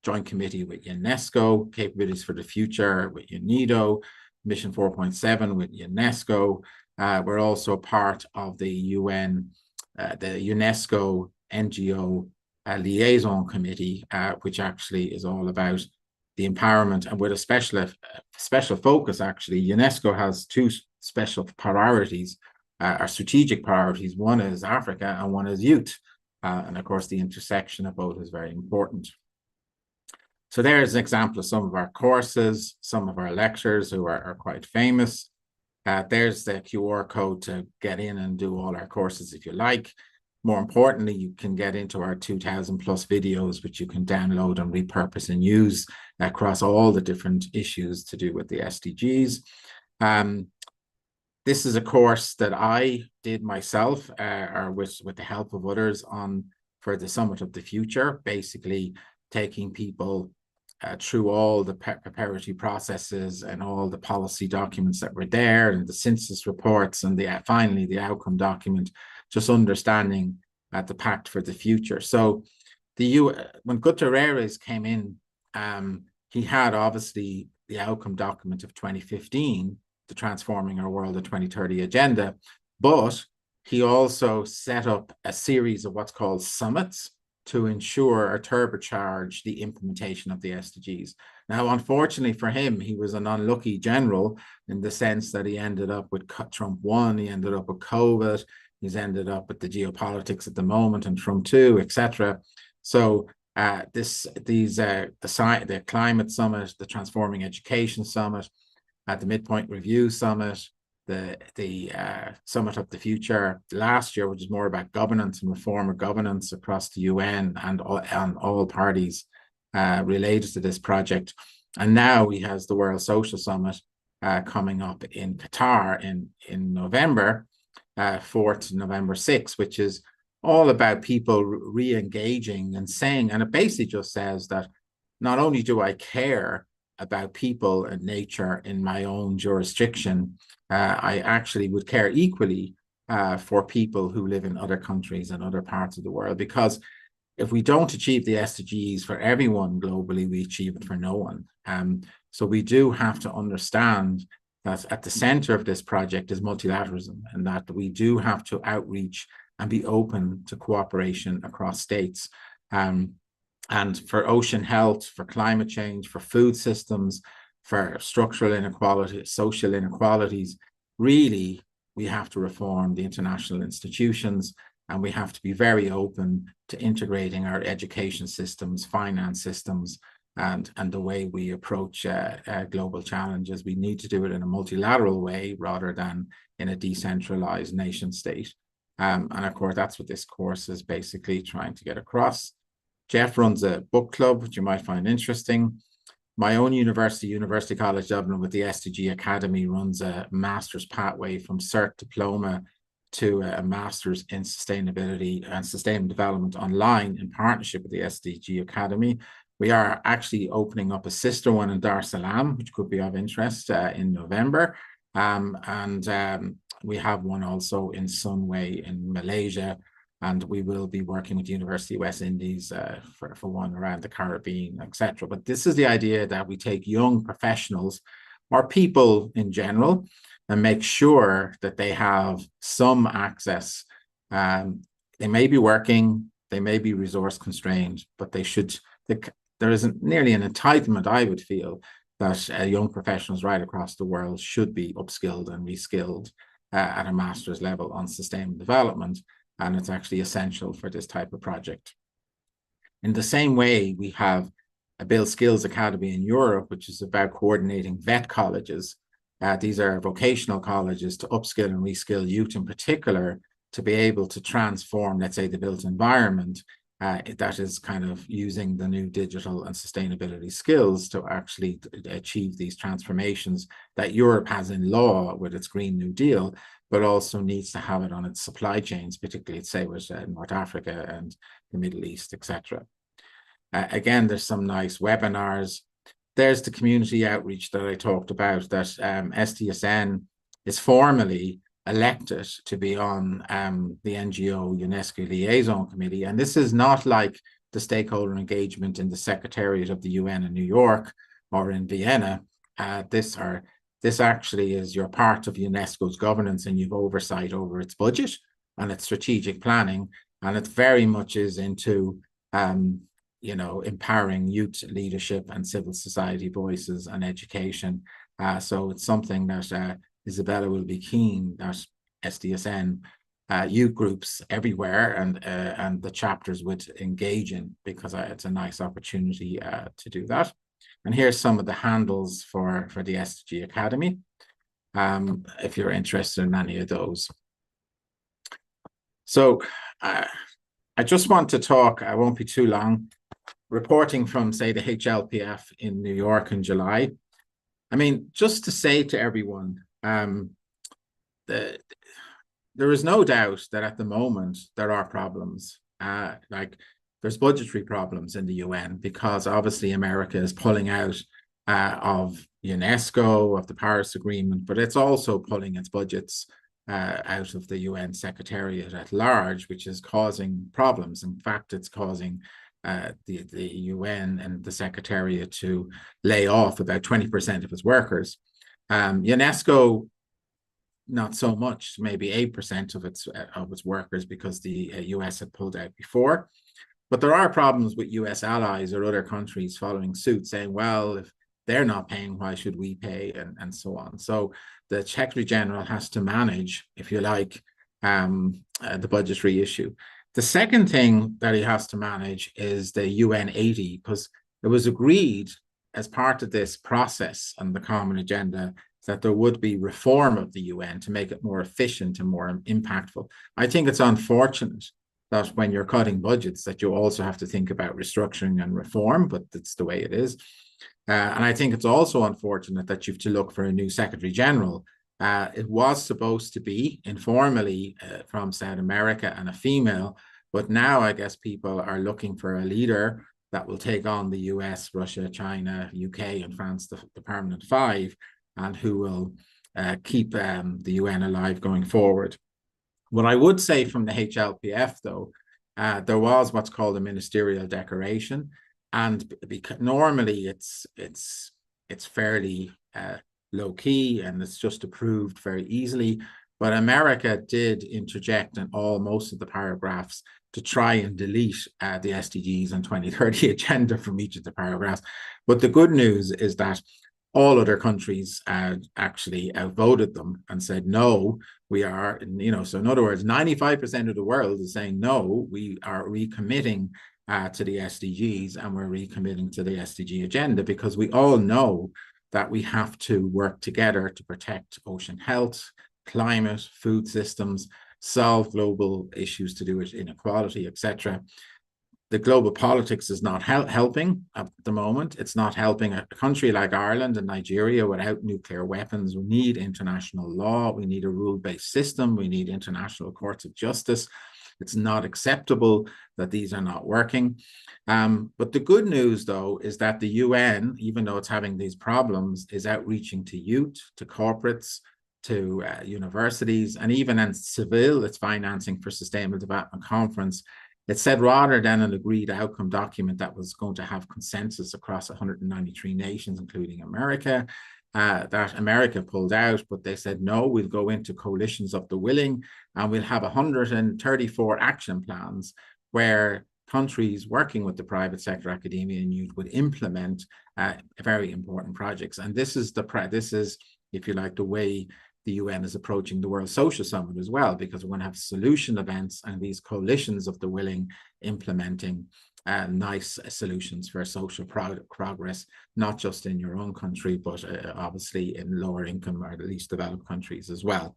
Joint Committee with UNESCO, Capabilities for the Future with UNIDO, Mission 4.7 with UNESCO. We're also part of the UN, the UNESCO NGO Liaison Committee, which actually is all about the empowerment, and with a special focus. Actually, UNESCO has 2 special priorities, or strategic priorities. One is Africa and one is youth. And of course, the intersection of both is very important. So there's an example of some of our courses, some of our lectures who are quite famous. There's the QR code to get in and do all our courses if you like. More importantly, you can get into our 2,000 plus videos, which you can download and repurpose and use across all the different issues to do with the SDGs. This is a course that I did myself, or with the help of others, for the Summit of the Future, basically taking people through all the preparatory processes and all the policy documents that were there, and the census reports, and finally the outcome document, just understanding the Pact for the Future. So when Guterres came in, he had obviously the outcome document of 2015, the Transforming Our World to 2030 agenda, but he also set up a series of what's called summits to ensure or turbocharge the implementation of the SDGs. Now, unfortunately for him, he was an unlucky general in the sense that he ended up with Trump 1, he ended up with COVID, he's ended up with the geopolitics at the moment and Trump 2, etc. So the Climate Summit, the Transforming Education Summit, the Midpoint Review Summit, the Summit of the Future last year, which is more about governance and reform of governance across the UN and all parties related to this project. And now he has the World Social Summit coming up in Qatar in November, 4th to November 6th, which is all about people re-engaging and saying, and it basically just says that not only do I care about people and nature in my own jurisdiction, I actually would care equally for people who live in other countries and other parts of the world, because if we don't achieve the SDGs for everyone globally, we achieve it for no one. So we do have to understand that at the center of this project is multilateralism, and that we do have to outreach and be open to cooperation across states. And for ocean health, for climate change, for food systems, for structural inequality, social inequalities, really, we have to reform the international institutions, and we have to be very open to integrating our education systems, finance systems, and the way we approach global challenges. We need to do it in a multilateral way rather than in a decentralized nation state. And of course, that's what this course is basically trying to get across. Jeff runs a book club, which you might find interesting. My own university, University College Dublin, with the SDG Academy, runs a master's pathway from cert diploma to a master's in sustainability and sustainable development online in partnership with the SDG Academy. We are actually opening up a sister one in Dar es Salaam, which could be of interest in November. We have one also in Sunway in Malaysia, and we will be working with the University of West Indies for one around the Caribbean, etc. But this is the idea that we take young professionals or people in general and make sure that they have some access. They may be working, they may be resource constrained, but they should, there isn't nearly an entitlement, I would feel, that young professionals right across the world should be upskilled and reskilled at a master's level on sustainable development. And it's actually essential for this type of project. In the same way, we have a Build Skills Academy in Europe, which is about coordinating VET colleges. These are vocational colleges to upskill and reskill youth in particular to be able to transform, let's say, the built environment that is kind of using the new digital and sustainability skills to actually achieve these transformations that Europe has in law with its Green New Deal, but also needs to have it on its supply chains, particularly, say, with North Africa and the Middle East, etc. Again, there's some nice webinars. There's the community outreach that I talked about, that SDSN is formally elected to be on the NGO UNESCO Liaison Committee. And this is not like the stakeholder engagement in the Secretariat of the UN in New York or in Vienna. This actually is you're part of UNESCO's governance and you've oversight over its budget and its strategic planning. And it very much is into, empowering youth leadership and civil society voices and education. So it's something that Isabella will be keen that SDSN youth groups everywhere and the chapters would engage in, because it's a nice opportunity to do that. And here's some of the handles for the SDG Academy, if you're interested in any of those. So I just want to talk, I won't be too long, reporting from, say, the HLPF in New York in July. I mean, just to say to everyone, there is no doubt that at the moment there are problems. Like there's budgetary problems in the UN because obviously America is pulling out of UNESCO, of the Paris Agreement, but it's also pulling its budgets out of the UN Secretariat at large, which is causing problems. In fact, it's causing the UN and the Secretariat to lay off about 20% of its workers. UNESCO, not so much, maybe 8% of its workers, because the US had pulled out before. But there are problems with US allies or other countries following suit, saying, well, if they're not paying, why should we pay, and so on. So the Secretary General has to manage, if you like, the budgetary issue. The second thing that he has to manage is the UN 80, because it was agreed as part of this process and the common agenda that there would be reform of the UN to make it more efficient and more impactful. I think it's unfortunate that when you're cutting budgets that you also have to think about restructuring and reform, but that's the way it is. And I think it's also unfortunate that you have to look for a new Secretary General. It was supposed to be informally from South America and a female, but now I guess people are looking for a leader that will take on the US, Russia, China, UK, and France, the permanent five, and who will keep the UN alive going forward. What I would say from the HLPF, though, there was what's called a ministerial declaration, and normally it's fairly low key and it's just approved very easily. But America did interject in most of the paragraphs to try and delete the SDGs and 2030 agenda from each of the paragraphs. But the good news is that all other countries actually outvoted them and said, no, we are, so in other words, 95% of the world is saying, no, we are recommitting to the SDGs and we're recommitting to the SDG agenda, because we all know that we have to work together to protect ocean health, climate, food systems, solve global issues to do with inequality, etc. The global politics is not helping at the moment. It's not helping a country like Ireland and Nigeria without nuclear weapons. We need international law. We need a rule-based system. We need international courts of justice. It's not acceptable that these are not working. But the good news, though, is that the UN, even though it's having these problems, is outreaching to youth, to corporates, to universities, and even in Seville, it's financing for Sustainable Development Conference. It said rather than an agreed outcome document that was going to have consensus across 193 nations, including America, that America pulled out, but they said, no, we'll go into coalitions of the willing, and we'll have 134 action plans where countries working with the private sector, academia, and youth would implement very important projects. And this is, if you like, the way the UN is approaching the World Social Summit as well, because we're going to have solution events and these coalitions of the willing implementing nice solutions for social progress, not just in your own country, but obviously in lower income or least developed countries as well.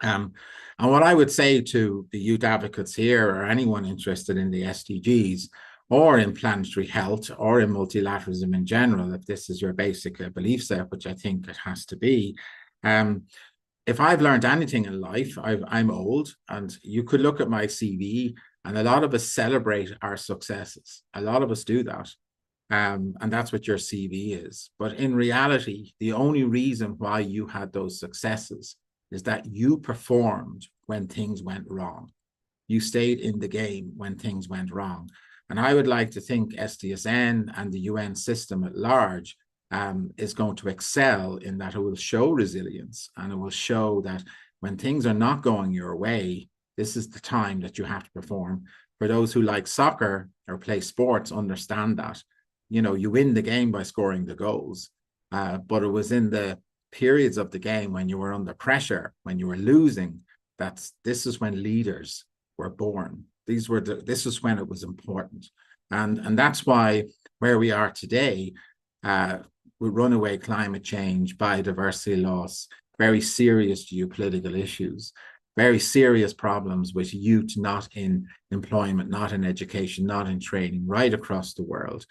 And what I would say to the youth advocates here, or anyone interested in the SDGs, or in planetary health, or in multilateralism in general, if this is your basic belief set, which I think it has to be, if I've learned anything in life, I'm old, and you could look at my CV, and a lot of us celebrate our successes. A lot of us do that. And that's what your CV is. But in reality, the only reason why you had those successes is that you performed when things went wrong. You stayed in the game when things went wrong. And I would like to think SDSN and the UN system at large is going to excel in that it will show resilience, and it will show that when things are not going your way, this is the time that you have to perform. For those who like soccer or play sports, understand that, you know, you win the game by scoring the goals, but it was in the periods of the game when you were under pressure, when you were losing, this is when leaders were born. This is when it was important. And that's why where we are today, with runaway climate change, biodiversity loss, very serious geopolitical issues, very serious problems with youth not in employment, not in education, not in training, right across the world.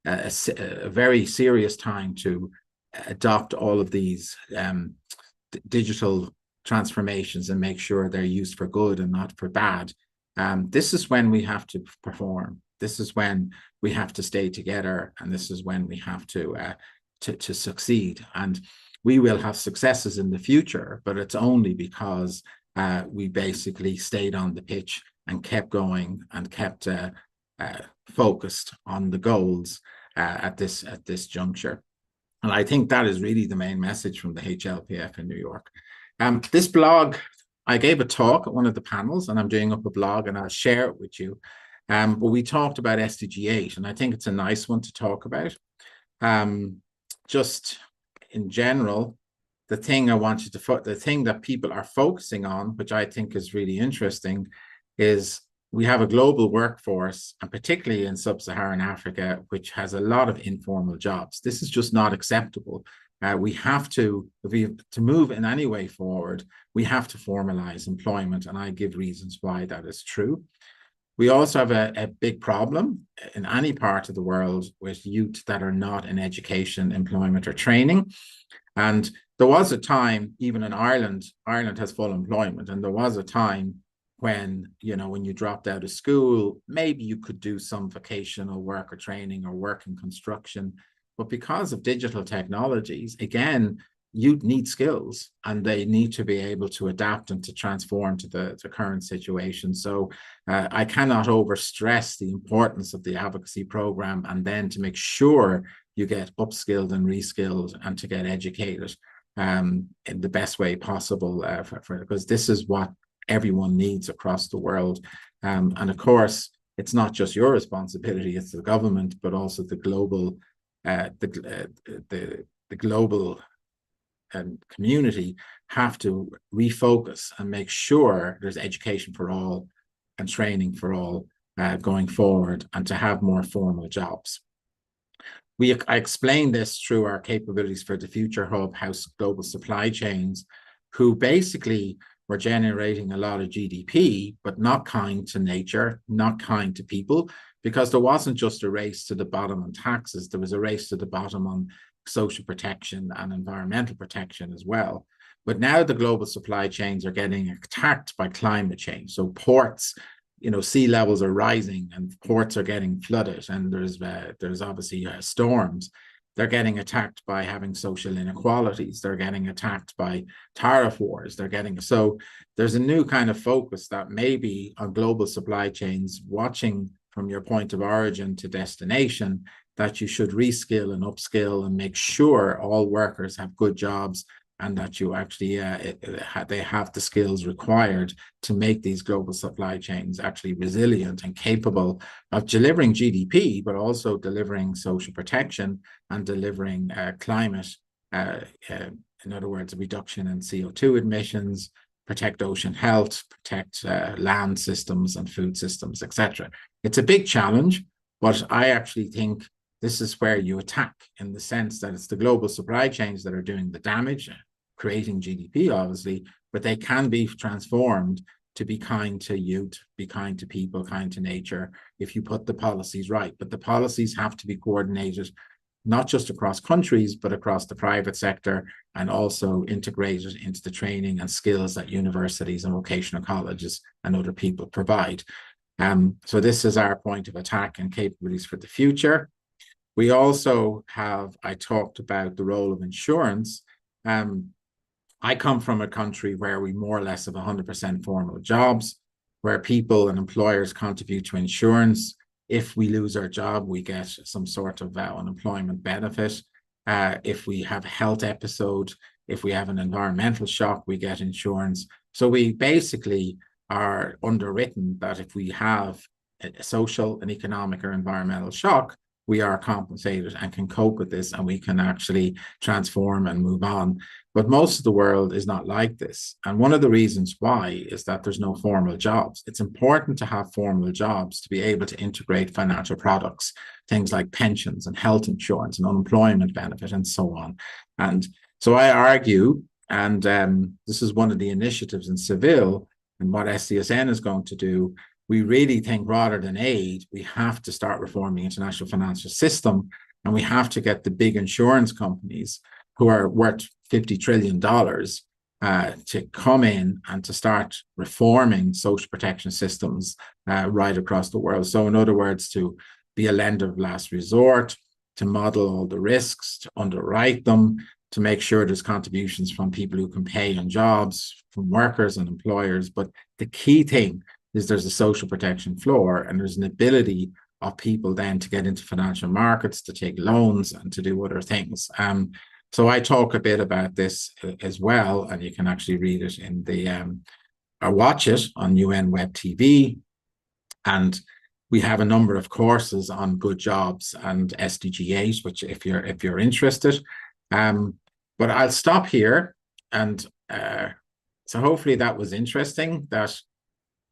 A very serious time to adopt all of these digital transformations and make sure they're used for good and not for bad. This is when we have to perform. This is when we have to stay together, and this is when we have to succeed. And we will have successes in the future, but it's only because we basically stayed on the pitch and kept going and kept focused on the goals at this juncture. And I think that is really the main message from the HLPF in New York. This blog, I gave a talk at one of the panels, and I'm doing up a blog, and I'll share it with you. But we talked about SDG 8, and I think it's a nice one to talk about. Just in general, the thing that people are focusing on, which I think is really interesting, is we have a global workforce, and particularly in sub-Saharan Africa, which has a lot of informal jobs. This is just not acceptable. We have to, to move in any way forward, we have to formalize employment, and I give reasons why that is true. We also have a big problem in any part of the world with youth that are not in education, employment, or training. And there was a time, even in Ireland has full employment, and there was a time when, you know, when you dropped out of school, maybe you could do some vocational work or training or work in construction. But because of digital technologies, again, youth need skills, and they need to be able to adapt and to transform to the current situation. So I cannot overstress the importance of the advocacy program, and then to make sure you get upskilled and reskilled and to get educated in the best way possible, because this is what everyone needs across the world. And of course, it's not just your responsibility, it's the government, but also the global the global community have to refocus and make sure there's education for all and training for all going forward, and to have more formal jobs. I explained this through our capabilities for the Future Hub, House Global Supply Chains, who basically we're generating a lot of GDP, but not kind to nature, not kind to people, because there wasn't just a race to the bottom on taxes, there was a race to the bottom on social protection and environmental protection as well. But now the global supply chains are getting attacked by climate change. So ports, sea levels are rising and ports are getting flooded, and there's obviously storms. They're getting attacked by having social inequalities. They're getting attacked by tariff wars. So there's a new kind of focus that maybe on global supply chains, watching from your point of origin to destination, that you should reskill and upskill and make sure all workers have good jobs, and that you actually they have the skills required to make these global supply chains actually resilient and capable of delivering GDP, but also delivering social protection and delivering climate, in other words, a reduction in CO2 emissions, protect ocean health, protect land systems and food systems, etc. It's a big challenge, but I actually think this is where you attack, in the sense that it's the global supply chains that are doing the damage, creating GDP, obviously, but they can be transformed to be kind to youth, be kind to people, kind to nature, if you put the policies right. But the policies have to be coordinated, not just across countries, but across the private sector, and also integrated into the training and skills that universities and vocational colleges and other people provide. So this is our point of attack and capabilities for the future. We also have, I talked about the role of insurance. I come from a country where we more or less have 100% formal jobs, where people and employers contribute to insurance. If we lose our job, we get some sort of unemployment benefit. If we have a health episode, if we have an environmental shock, we get insurance. So we basically are underwritten that if we have a social, an economic or environmental shock, we are compensated and can cope with this, and we can actually transform and move on. But most of the world is not like this. And one of the reasons why is that there's no formal jobs. It's important to have formal jobs to be able to integrate financial products, things like pensions and health insurance and unemployment benefit and so on. And so I argue, and this is one of the initiatives in Seville, and what SDSN is going to do, we really think rather than aid, we have to start reforming the international financial system, and we have to get the big insurance companies who are worth $50 trillion to come in and to start reforming social protection systems right across the world. So in other words, to be a lender of last resort, to model all the risks, to underwrite them, to make sure there's contributions from people who can pay on jobs, from workers and employers. But the key thing is there's a social protection floor, and there's an ability of people then to get into financial markets, to take loans and to do other things. So I talk a bit about this as well, and you can actually read it in the, or watch it on UN Web TV. And we have a number of courses on good jobs and SDG-8, which if you're interested. But I'll stop here. And so hopefully that was interesting, that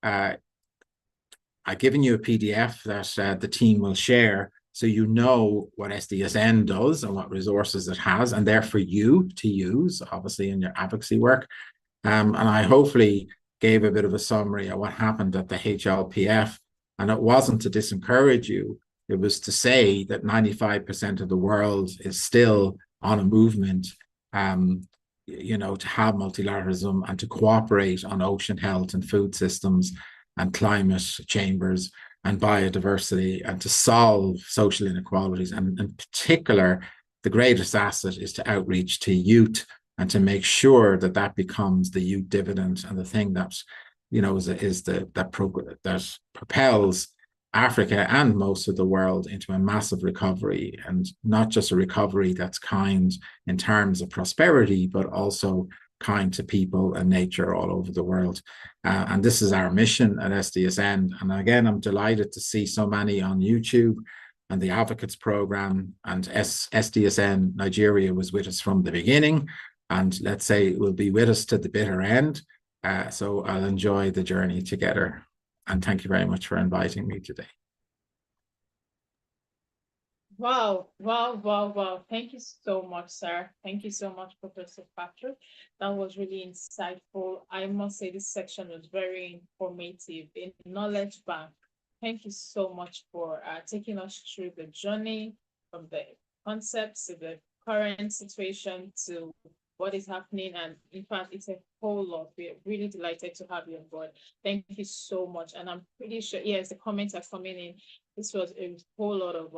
I've given you a PDF that the team will share, so you know what SDSN does and what resources it has, and they're for you to use, obviously, in your advocacy work. And I hopefully gave a bit of a summary of what happened at the HLPF. And it wasn't to disencourage you, it was to say that 95% of the world is still on a movement, to have multilateralism and to cooperate on ocean health and food systems and climate chambers and biodiversity, and to solve social inequalities. And in particular, the greatest asset is to outreach to youth and to make sure that that becomes the youth dividend and the thing that, that propels Africa and most of the world into a massive recovery, and not just a recovery that's kind in terms of prosperity, but also kind to people and nature all over the world. And this is our mission at SDSN. And again, I'm delighted to see so many on YouTube and the Advocates Programme, and SDSN Nigeria was with us from the beginning, and let's say it will be with us to the bitter end. So I'll enjoy the journey together. And thank you very much for inviting me today. Wow, wow, wow, wow. Thank you so much, sir. Thank you so much, Professor Patrick. That was really insightful. I must say this section was very informative in knowledge bank. Thank you so much for taking us through the journey from the concepts to the current situation to what is happening. And in fact, it's a whole lot. We're really delighted to have you on board. Thank you so much. And I'm pretty sure, yes, the comments are coming in. This was a whole lot of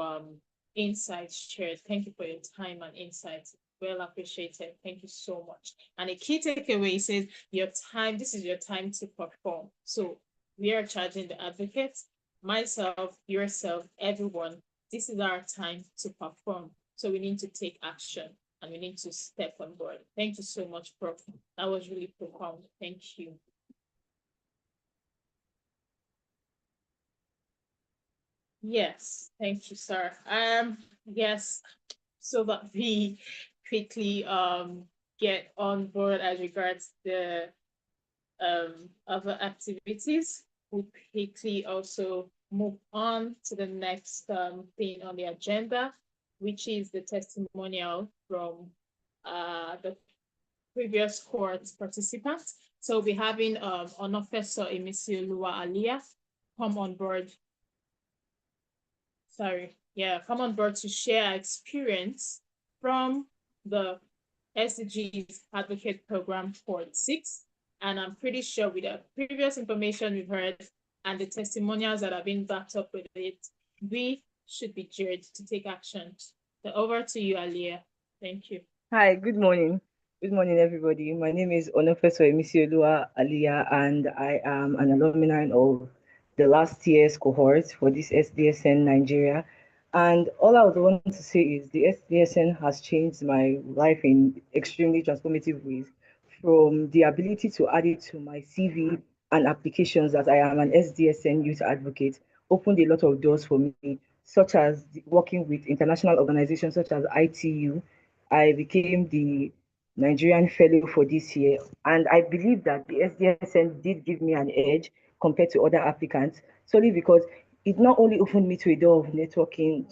insights shared. Thank you for your time and insights. Well appreciated. Thank you so much. And a key takeaway says your time, this is your time to perform. So we are charging the advocates, myself, yourself, everyone. This is our time to perform. So we need to take action and we need to step on board. Thank you so much, Prof. That was really profound. Thank you. Yes, thank you, sir. Yes, so that we quickly get on board as regards the other activities, we quickly also move on to the next thing on the agenda, which is the testimonial from the previous cohort participants. So we'll be having Professor Emisioluwa Aliyah come on board. Come on board to share experience from the SDGs Advocate Programme Cohort 6. And I'm pretty sure with the previous information we've heard and the testimonials that have been backed up with it, we should be geared to take action. So over to you, Aliyah. Thank you. Hi, good morning. Good morning, everybody. My name is Professor Emisioluwa Aliyah, and I am an alumni of the last year's cohort for this SDSN Nigeria. And all I would want to say is the SDSN has changed my life in extremely transformative ways, from the ability to add it to my CV and applications that I am an SDSN youth advocate, opened a lot of doors for me, such as working with international organizations such as ITU. I became the Nigerian fellow for this year, and I believe that the SDSN did give me an edge compared to other applicants, solely because it not only opened me to a door of networking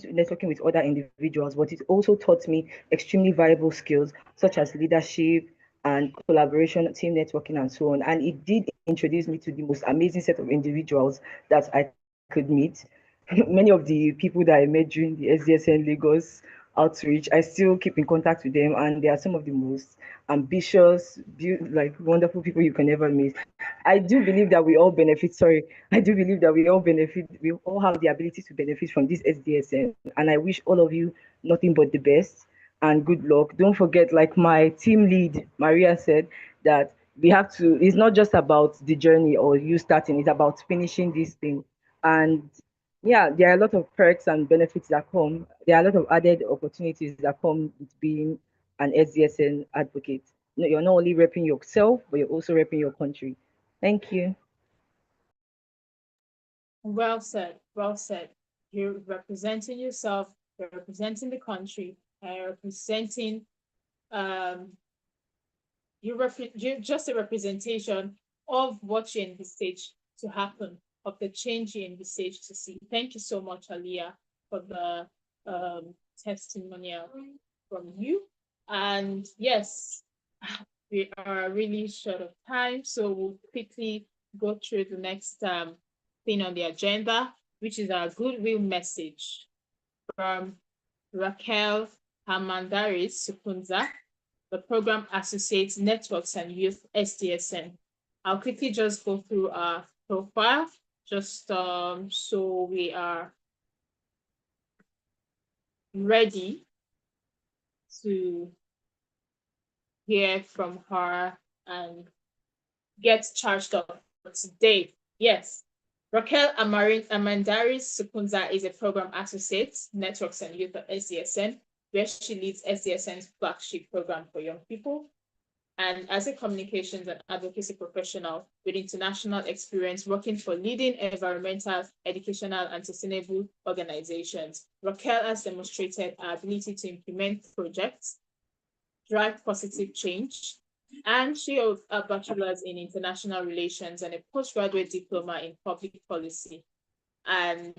with other individuals, but it also taught me extremely valuable skills such as leadership and collaboration, team networking, and so on. And it did introduce me to the most amazing set of individuals that I could meet. Many of the people that I met during the SDSN Lagos outreach, I still keep in contact with them, and they are some of the most ambitious, wonderful people you can ever meet. I do believe that we all benefit. We all have the ability to benefit from this SDSN, and I wish all of you nothing but the best and good luck. Don't forget, like my team lead Maria said, that we have to. It's not just about the journey or you starting; it's about finishing this thing. And yeah, there are a lot of perks and benefits that come. There are a lot of added opportunities that come with being an SDSN advocate. You're not only repping yourself, but you're also repping your country. Thank you. Well said, well said. You're representing yourself, you're representing the country, you're representing, you're just a representation of what you envisage to happen, of the change you envisage to see. Thank you so much, Aliyah, for the testimonial from you. And yes, we are really short of time, so we'll quickly go through the next thing on the agenda, which is our goodwill message from Raquel Hamandaris Sukunza, the Program Associate Networks and Youth SDSN. I'll quickly just go through our profile, just so we are ready to hear from her and get charged up for today. Yes. Raquel Amandaris Sukunza is a Program Associate, Networks and Youth at SDSN, where she leads SDSN's flagship program for young people. And as a communications and advocacy professional with international experience working for leading environmental, educational, and sustainable organizations, Raquel has demonstrated her ability to implement projects, drive positive change, and she holds a bachelor's in international relations and a postgraduate diploma in public policy. And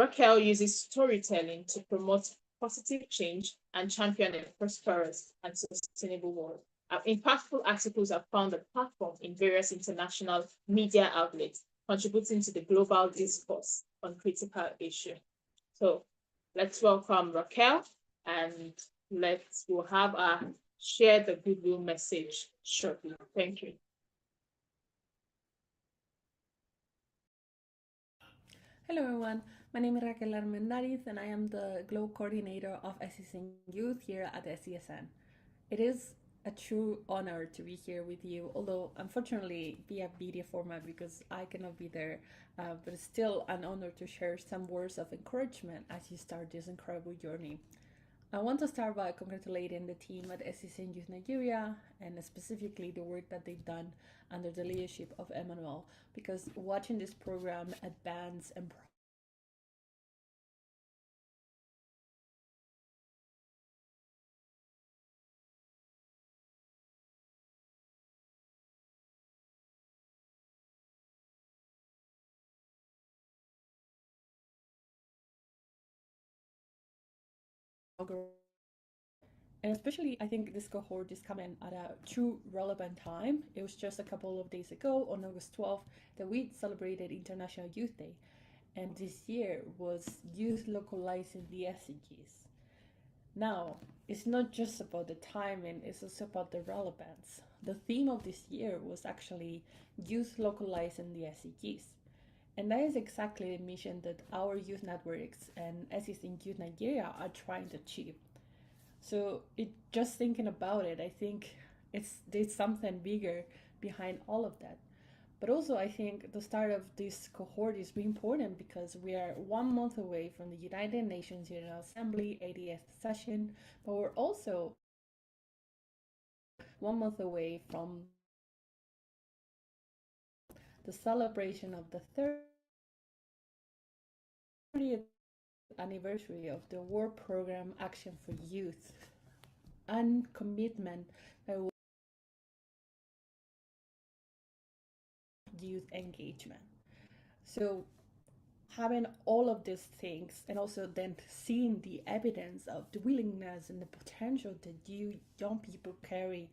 Raquel uses storytelling to promote positive change and champion a prosperous and sustainable world. Impactful articles have found a platform in various international media outlets, contributing to the global discourse on critical issues. So let's welcome Raquel, and we'll have her share the goodwill message shortly. Thank you. Hello everyone, my name is Raquel Armendariz and I am the Global Coordinator of SDGs Youth here at SDSN. It is a true honor to be here with you, although unfortunately via video format because I cannot be there, but it's still an honor to share some words of encouragement as you start this incredible journey. I want to start by congratulating the team at SDGs Youth Nigeria and specifically the work that they've done under the leadership of Emmanuel, because watching this program advance and and especially I think this cohort is coming at a true relevant time. It was just a couple of days ago on August 12th that we celebrated International Youth Day, and this year was Youth Localizing the SDGs. Now, it's not just about the timing, it's also about the relevance. The theme of this year was actually Youth Localizing the SDGs. And that is exactly the mission that our youth networks and SDGs Youth Nigeria are trying to achieve. So just thinking about it, I think there's something bigger behind all of that. But also I think the start of this cohort is really important because we are 1 month away from the United Nations General Assembly 80th session, but we're also 1 month away from the celebration of the 30th anniversary of the World Program Action for Youth and commitment that will youth engagement. So having all of these things and also then seeing the evidence of the willingness and the potential that you young people carry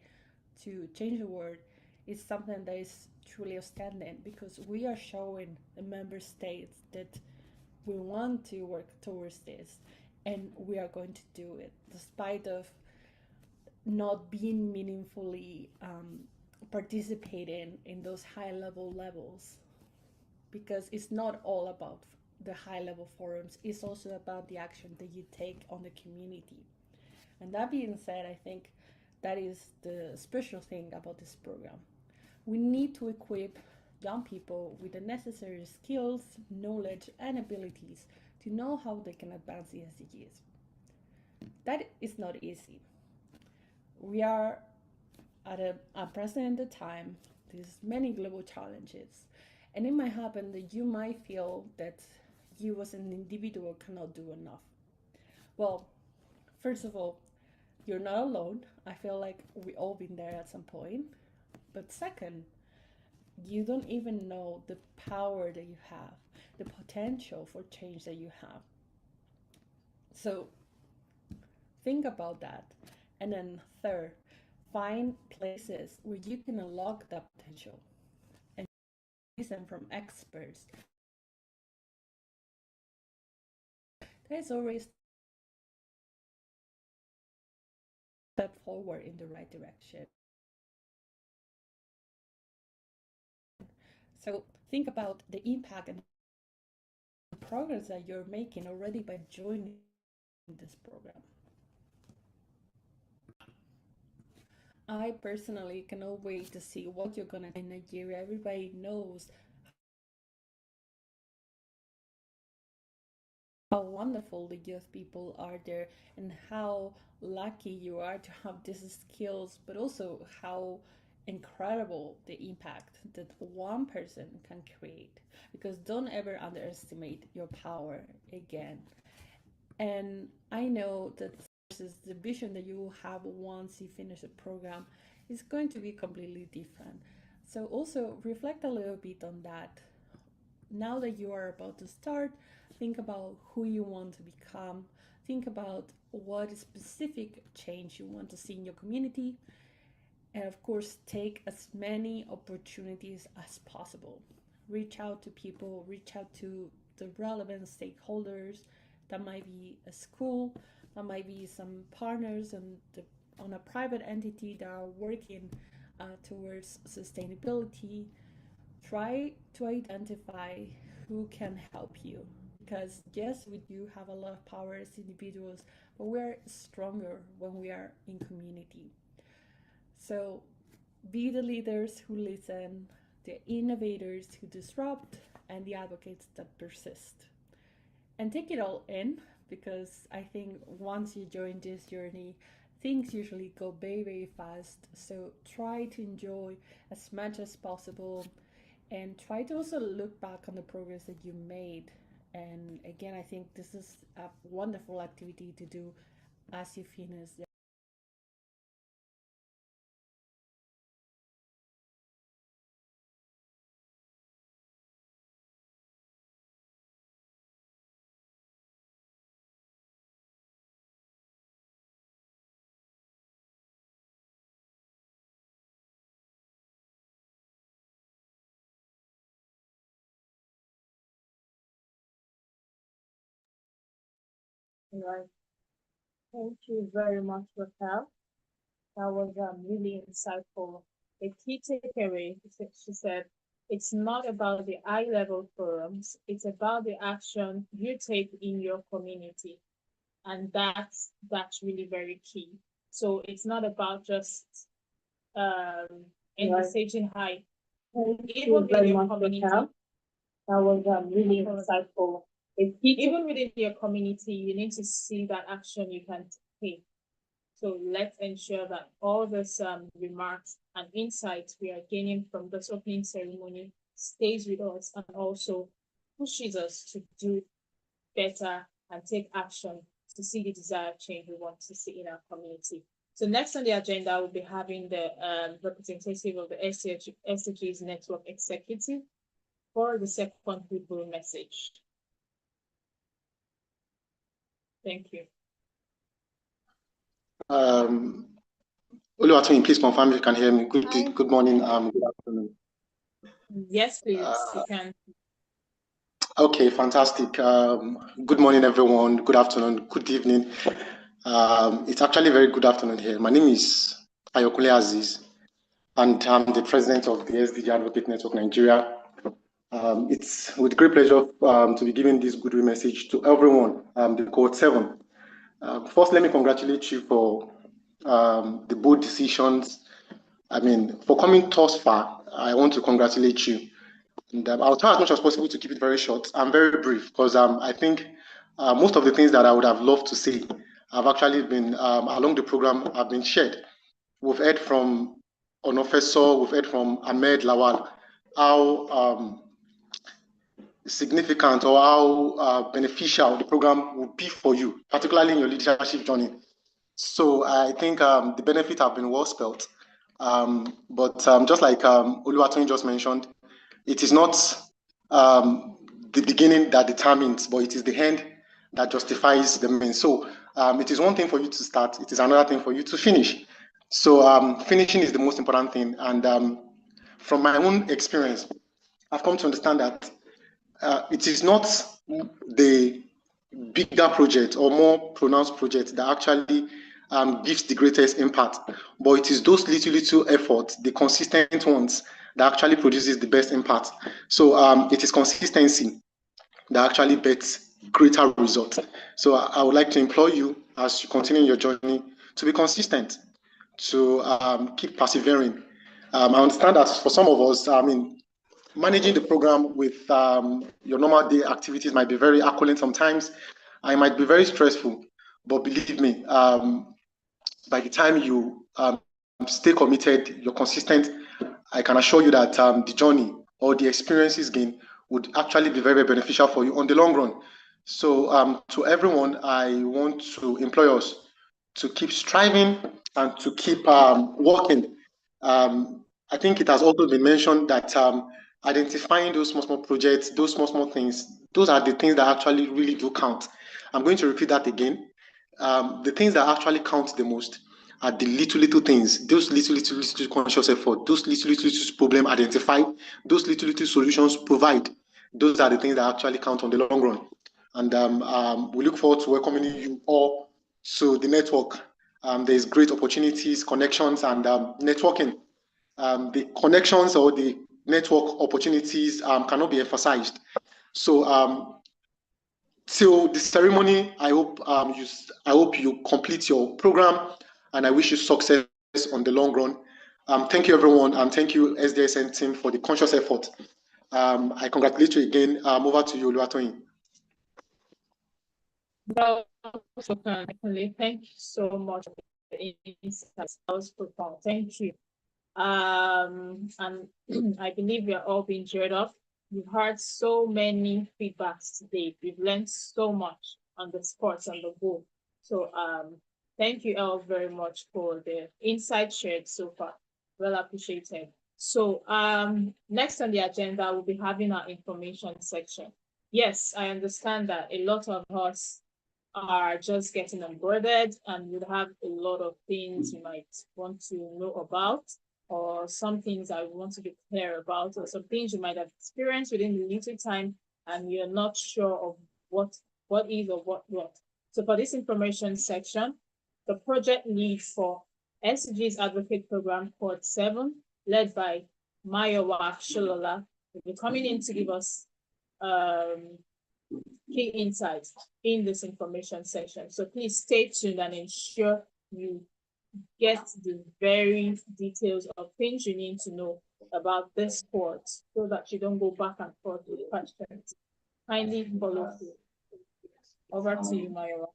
to change the world is something that is truly outstanding, because we are showing the member states that we want to work towards this and we are going to do it despite of not being meaningfully participating in those high level levels, because it's not all about the high level forums, it's also about the action that you take on the community. And that being said, I think that is the special thing about this program. We need to equip young people with the necessary skills, knowledge, and abilities to know how they can advance the SDGs. That is not easy. We are at an unprecedented time. There's many global challenges, and it might happen that you might feel that you as an individual cannot do enough. Well, first of all, you're not alone. I feel like we all been there at some point. But second, you don't even know the power that you have, the potential for change that you have. So think about that. And then third, find places where you can unlock that potential and listen from experts. There's always a step forward in the right direction. So think about the impact and the progress that you're making already by joining this program. I personally cannot wait to see what you're gonna do in Nigeria. Everybody knows how wonderful the youth people are there and how lucky you are to have these skills, but also how incredible the impact that one person can create, because don't ever underestimate your power again. And I know that the vision that you will have once you finish the program is going to be completely different. So also reflect a little bit on that. now that you are about to start, think about who you want to become. Think about what specific change you want to see in your community. And of course, take as many opportunities as possible. Reach out to people, reach out to the relevant stakeholders. That might be a school, that might be some partners on a private entity that are working towards sustainability. Try to identify who can help you, because yes, we do have a lot of power as individuals, but we're stronger when we are in community. So be the leaders who listen, the innovators who disrupt, and the advocates that persist. And take it all in, because I think once you join this journey, things usually go very, very fast. So try to enjoy as much as possible, and try to also look back on the progress that you made. And again, I think this is a wonderful activity to do as you finish. Right. Thank you very much, Raquel. That was really insightful. A key takeaway, she said, it's not about the high-level forums, it's about the action you take in your community. And that's really very key. So it's not about just envisaging high. Even within your community, that was really insightful. Even within your community, you need to see that action you can take. So let's ensure that all these remarks and insights we are gaining from this opening ceremony stays with us and also pushes us to do better and take action to see the desired change we want to see in our community. So next on the agenda, we'll be having the representative of the SDGs Network Executive for the second goodwill message. Thank you. Oluwatoyin, please confirm if you can hear me. Good morning, good afternoon. Yes, please, you can. Okay, fantastic. Good morning, everyone. Good afternoon, good evening. It's actually very good afternoon here. My name is Ayokunle Aziz, and I'm the president of the SDG Advocate Network Nigeria. It's with great pleasure to be giving this goodwill message to everyone, the Cohort 7. First, let me congratulate you for the bold decisions. I mean, for coming thus far, I want to congratulate you. And I'll try as much as possible to keep it very short and very brief, because I think most of the things that I would have loved to say have actually been, along the program, have been shared. We've heard from Onofeso, we've heard from Ahmed Lawal, how significant or how beneficial the program would be for you, particularly in your leadership journey. So I think the benefits have been well spelt. But just like Oluwatoyin just mentioned, it is not the beginning that determines, but it is the end that justifies the means. So it is one thing for you to start, it is another thing for you to finish. So finishing is the most important thing. And from my own experience, I've come to understand that it is not the bigger project or more pronounced project that actually gives the greatest impact, but it is those little efforts, the consistent ones, that actually produces the best impact. So it is consistency that actually bets greater results. So I would like to implore you, as you continue your journey, to be consistent, to keep persevering. I understand that for some of us, I mean, managing the program with your normal day activities might be very accolade sometimes. It might be very stressful, but believe me, by the time you stay committed, you're consistent, I can assure you that the journey or the experiences gained would actually be very, very beneficial for you on the long run. So to everyone, I want to implore us to keep striving and to keep working. I think it has also been mentioned that identifying those small projects, those small things, those are the things that actually really do count. I'm going to repeat that again. The things that actually count the most are the little things, those little conscious effort, those little problem identified, those little solutions provide. Those are the things that actually count on the long run. And we look forward to welcoming you all to the network. There's great opportunities, connections, and networking. The connections or the network opportunities cannot be emphasized. So till the ceremony, I hope you complete your program, and I wish you success on the long run. Thank you, everyone, and thank you, SDSN team, for the conscious effort. I congratulate you again. Over to you, Oluwatoyin. Well, thank you so much for the insights. That was profound. Thank you. And I believe we are all being cheered up. We've heard so many feedbacks today. We've learned so much on the sports and the goal. So thank you all very much for the insight shared so far. Well appreciated. So next on the agenda, we'll be having our information section. Yes, I understand that a lot of us are just getting onboarded and would have a lot of things you might want to know about, or some things I want to be clear about, or some things you might have experienced within the limited time and you're not sure of what is or what not. So for this information section, the project lead for SDGs Advocate Programme Cohort 7, led by Mayowa Sholola, will be coming in to give us key insights in this information section. So please stay tuned and ensure you get the very details of things you need to know about this cohort so that you don't go back and forth with questions. Kindly follow through. Over to you, Mayowa.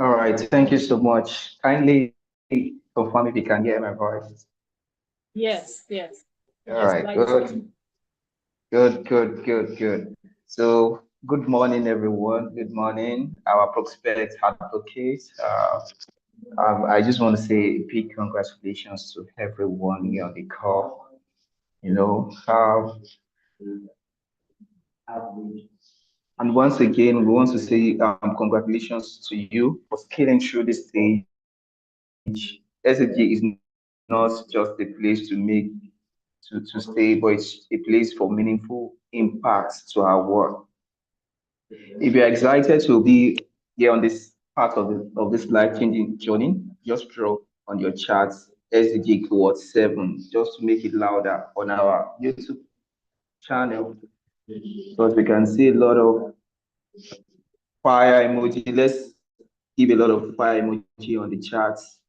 All right, thank you so much. Kindly confirm if you can hear my voice. Yes. All right, good. So good morning, everyone. Good morning, our prospect advocates. I just want to say a big congratulations to everyone here on the call. And once again, we want to say congratulations to you for scaling through this stage. SDG is not just a place to stay, but it's a place for meaningful impact to our work. If you're excited to be here on this part of this life-changing journey, just drop on your charts SDG Cohort 7, just to make it louder on our YouTube channel, because we can see a lot of fire emoji. Let's give a lot of fire emoji on the charts.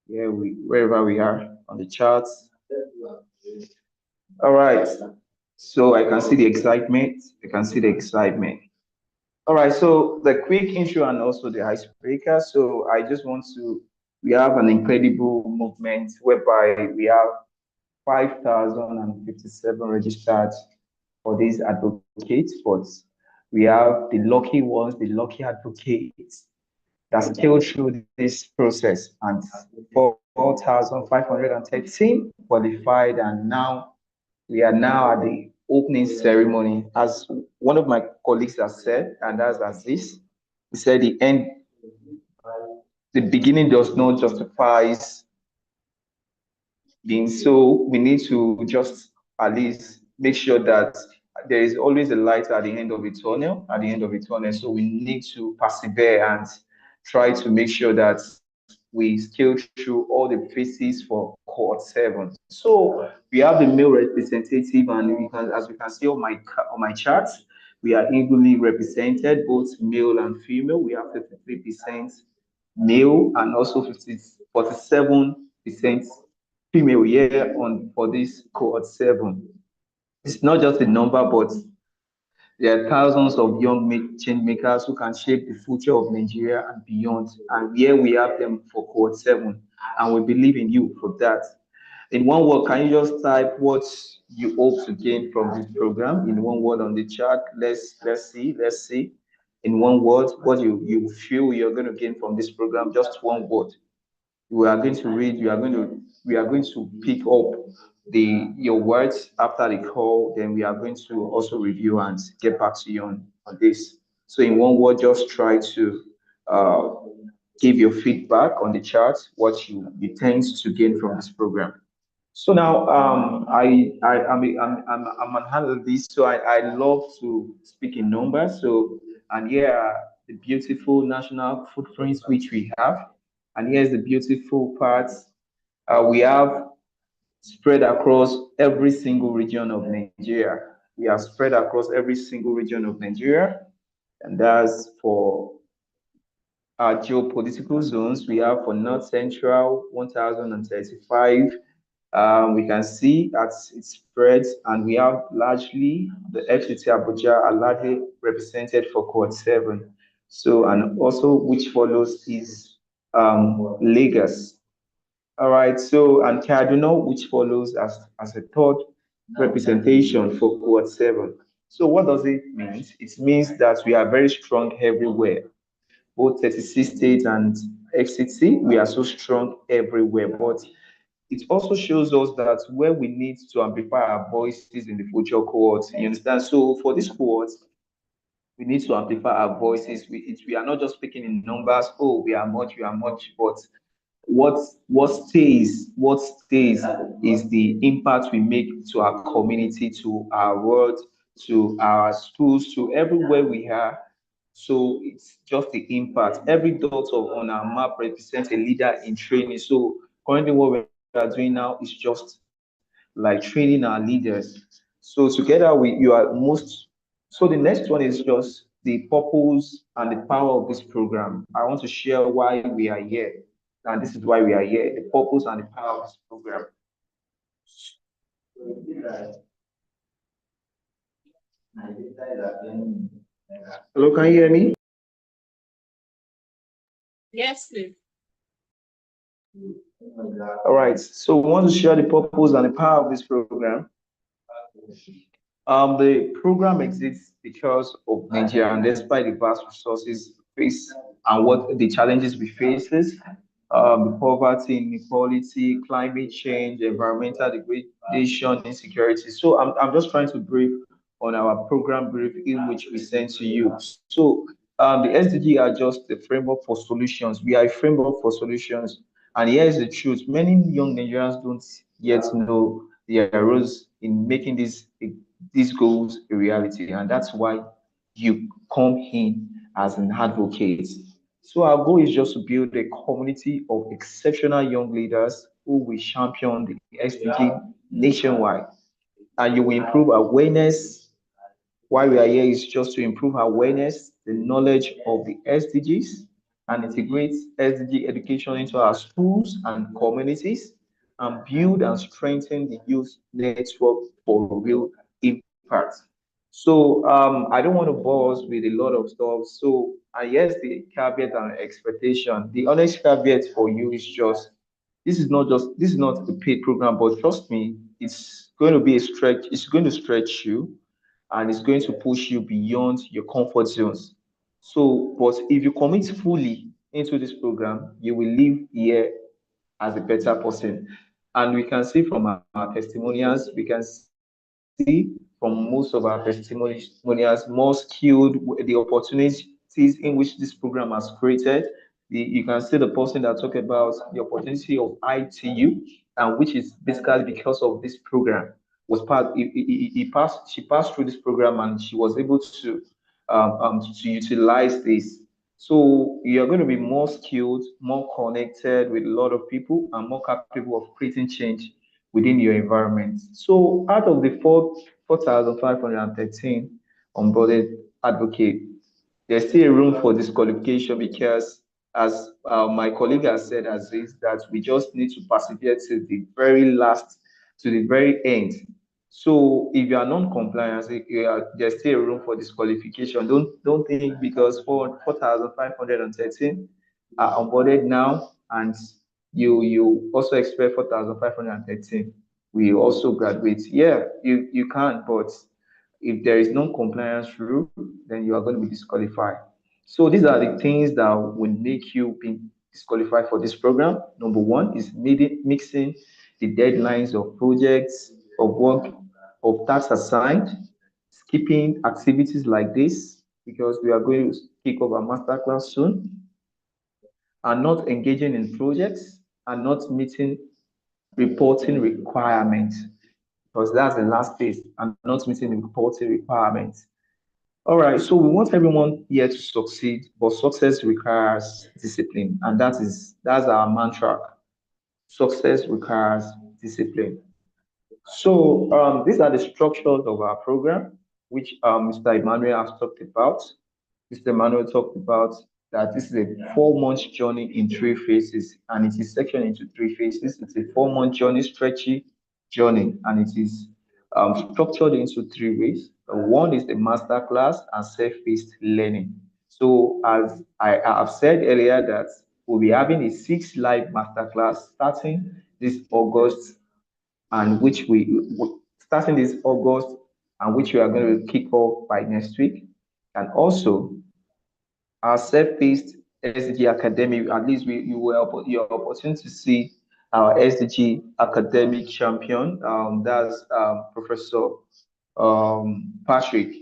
Yeah, wherever we are on the charts. All right. So I can see the excitement. All right. So the quick intro and also the icebreaker. So I just want we have an incredible movement whereby we have 5,057 registered for these advocates, but we have the lucky ones, the lucky advocates that scaled through this process, and 4,513 qualified, and now we are now at the opening ceremony. As one of my colleagues has said, and that's Aziz, he said the beginning does not justify being, so we need to just at least make sure that there is always a light at the end of the tunnel, So we need to persevere and try to make sure that we scale through all the phases for Cohort 7. So we have the male representative, and as we can see on my charts, we are equally represented, both male and female. We have 53% male and also 47% female here for this Cohort 7. It's not just a number, but there are thousands of young change makers who can shape the future of Nigeria and beyond. And here we have them for Cohort 7, and we believe in you for that. In one word, can you just type what you hope to gain from this program in one word on the chat? Let's see. In one word, what you feel you're going to gain from this program, just one word. We are going to read, we are going to pick up your words after the call, then we are going to also review and get back to you on this. So in one word, just try to give your feedback on the chat, what you tend to gain from this program. So now, I'm an analyst, so I love to speak in numbers. So, and here are the beautiful national footprints which we have, and here's the beautiful parts we have spread across every single region of Nigeria. We are spread across every single region of Nigeria, and that's for our geopolitical zones. We have for North Central 1035. We can see that it spreads, and we have largely the FCT Abuja are largely represented for Cohort 7. So, and also which follows is Lagos. All right, so, and Kaduna, which follows as a third representation for Cohort 7. So what does it mean? It means that we are very strong everywhere. Both 36 states and FCT, we are so strong everywhere. But it also shows us that where we need to amplify our voices in the future cohorts, you understand? So for this cohort, we need to amplify our voices. We are not just speaking in numbers, oh, we are much, but what stays is the impact we make to our community, to our world, to our schools, to everywhere we are. So it's just the impact. Every on our map represents a leader in training. So currently what we are doing now is just like training our leaders. So together you are most. So the next one is just the purpose and the power of this program. I want to share why we are here. And this is why we are here, the purpose and the power of this program. Hello, can you hear me? Yes, please. All right, so we want to share the purpose and the power of this program. The program exists because of Nigeria, and despite the vast resources faced and what the challenges we face, poverty, inequality, climate change, environmental degradation, insecurity. So I'm just trying to brief on our program brief in which we send to you. So the SDG are just a framework for solutions. We are a framework for solutions. And here is the truth. Many young Nigerians don't yet know their roles in making these goals a reality. And that's why you come in as an advocate. So our goal is just to build a community of exceptional young leaders who will champion the SDG nationwide. And you will improve awareness. Why we are here is just to improve awareness, the knowledge of the SDGs, and integrate SDG education into our schools and communities, and build and strengthen the youth network for real impact. So I don't want to bore us with a lot of stuff. So yes, the caveat and expectation. The honest caveat for you is just this is not a paid program, but trust me, it's going to be a stretch. It's going to stretch you, and it's going to push you beyond your comfort zones. So, but if you commit fully into this program, you will leave here as a better person. And we can see from our testimonials, we can see from most of our testimonials more skilled, the opportunities in which this program has created. You can see the person that talked about the opportunity of ITU, and which is basically because of this program was part. She passed through this program, and she was able to utilize this. So you're going to be more skilled, more connected with a lot of people, and more capable of creating change within your environment. So out of the 4,513 onboarded advocate, there's still room for disqualification because, as my colleague has said, as is that we just need to persevere to the very last, to the very end. So if you are non-compliant, there's still room for disqualification. Don't think because 4,513 are onboarded now, and you also expect 4,513 we also graduate. Yeah, you can, but if there is no compliance rule, then you are going to be disqualified. So these are the things that will make you be disqualified for this program. Number one is mixing the deadlines of projects, of work, of tasks assigned, skipping activities like this because we are going to kick off a masterclass soon, and not engaging in projects, and not meeting reporting requirements, because that's the last phase, and not meeting the reporting requirements. All right, so we want everyone here to succeed, but success requires discipline, and that's our mantra. Success requires discipline. So these are the structures of our program, which Mr. Emmanuel has talked about. Mr. Emmanuel talked about that this is a 4-month journey in 3 phases, and it is sectioned into 3 phases. It's a 4-month journey, stretchy journey, and it is structured into 3 ways. One is the master class and self-paced learning. So as I have said earlier, that we'll be having a 6 live master class starting this August, and which starting this August, and which we are going to kick off by next week. And also our self-paced SDG academic, at least you will have your opportunity to see our SDG academic champion. That's Professor Patrick.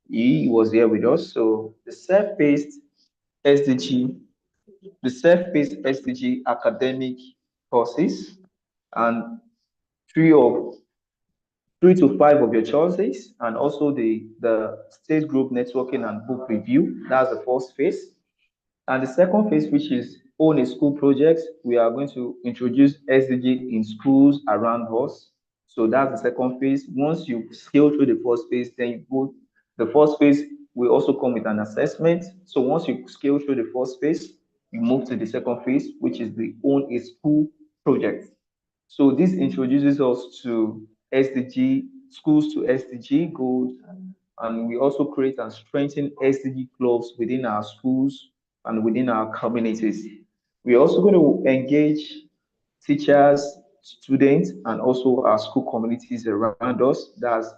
He was here with us. So the self-paced SDG academic courses, and 3 to 5 of your choices, and also the state group networking and book review. That's the first phase. And the second phase, which is own a school project, we are going to introduce SDG in schools around us. So that's the second phase. Once you scale through the first phase, then you go. The first phase will also come with an assessment. So once you scale through the first phase, you move to the second phase, which is the own a school project. So this introduces us to SDG, schools to SDG goals, and we also create and strengthen SDG clubs within our schools and within our communities. We're also going to engage teachers, students, and also our school communities around us. That's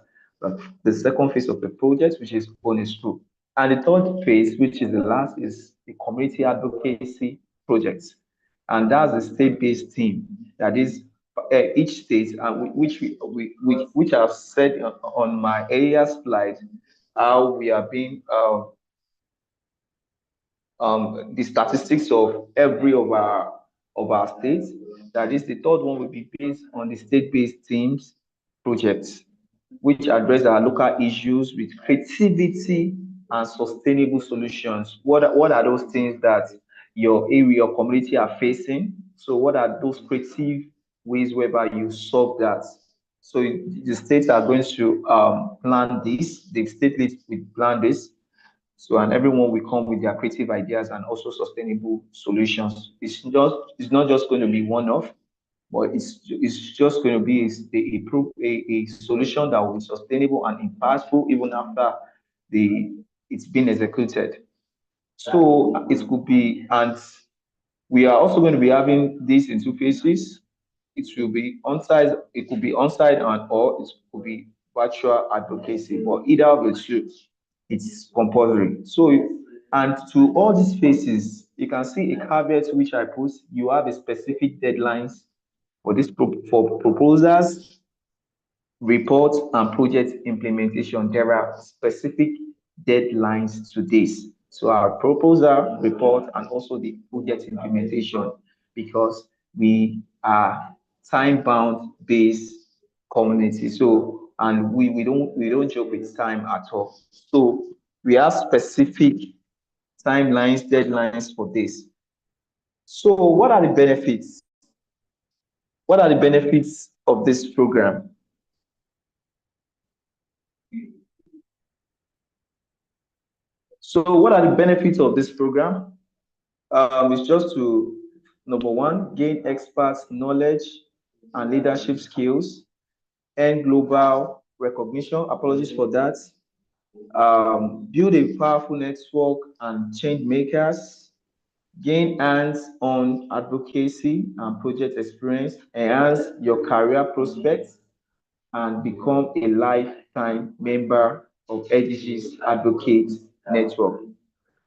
the second phase of the project, which is on a school. And the third phase, which is the last, is the community advocacy projects. And that's the state-based team. That is each state, and which I've said on my earlier slide, how we are being the statistics of every of our states. That is, the third one will be based on the state-based teams projects, which address our local issues with creativity and sustainable solutions. What are those things that your area or community are facing? So what are those creative ways whereby you solve that? So the states are going to plan this, the state leads will plan this. So, and everyone will come with their creative ideas and also sustainable solutions. It's not just going to be one-off, but it's just going to be a solution that will be sustainable and impactful even after it's been executed. So it could be, and we are also going to be having this in 2 phases. It will be on-site, it could be on-site, or it could be virtual advocacy, but either of the 2, it's compulsory. So, and to all these phases, you can see a caveat which I put. You have a specific deadlines for this for proposals, reports, and project implementation. There are specific deadlines to this. So our proposal, report, and also the project implementation, because we are time-bound based community. So, and we don't joke with time at all. So we have specific timelines, deadlines for this. So what are the benefits? What are the benefits of this program? So what are the benefits of this program? It's just to, number one, gain experts knowledge and leadership skills, and global recognition. Apologies for that. Build a powerful network and change makers, gain hands-on advocacy and project experience, enhance your career prospects, and become a lifetime member of SDGs Advocate Network.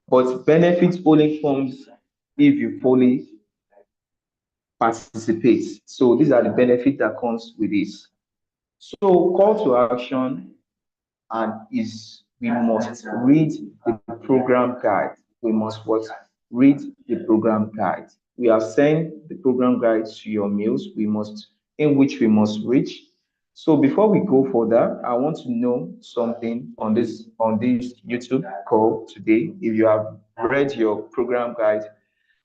But benefits only comes if you fully participate. So these are the benefits that comes with this. So call to action and is we must read the program guide. We must what? Read the program guide. We have sent the program guide to your mails. In which we must reach. So before we go further, I want to know something on this YouTube call today. If you have read your program guide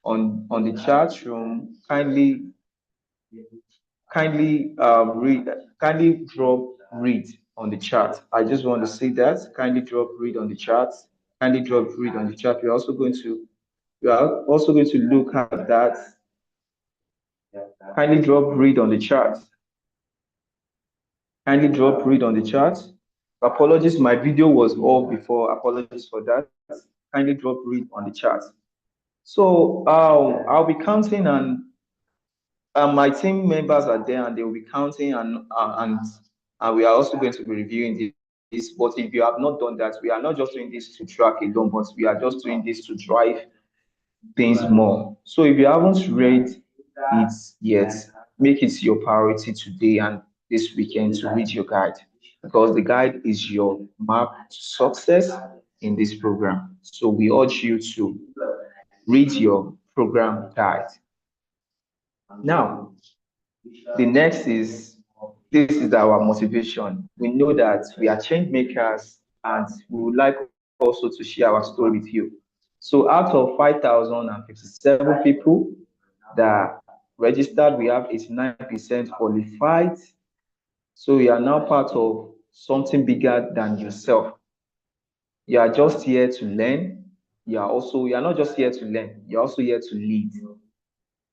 on the chat room, kindly drop read on the chat. I just want to say that. Kindly drop read on the chat. Kindly drop read on the chat. We are also going to look at that. Kindly drop read on the chat. Kindly drop read on the chat. Apologies, my video was off before. Apologies for that. Kindly drop read on the chat. So I'll be counting, and my team members are there, and they will be counting, and we are also going to be reviewing this. But if you have not done that, we are not just doing this to track alone, but we are just doing this to drive things more. So if you haven't read it yet, make it your priority today and this weekend to read your guide, because the guide is your map to success in this program. So we urge you to read your program guide. Now, the next is, this is our motivation. We know that we are change makers, and we would like also to share our story with you. So out of 5,057 people that registered, we have 89% qualified. So you are now part of something bigger than yourself. You are just here to learn. You are not just here to learn, you're also here to lead.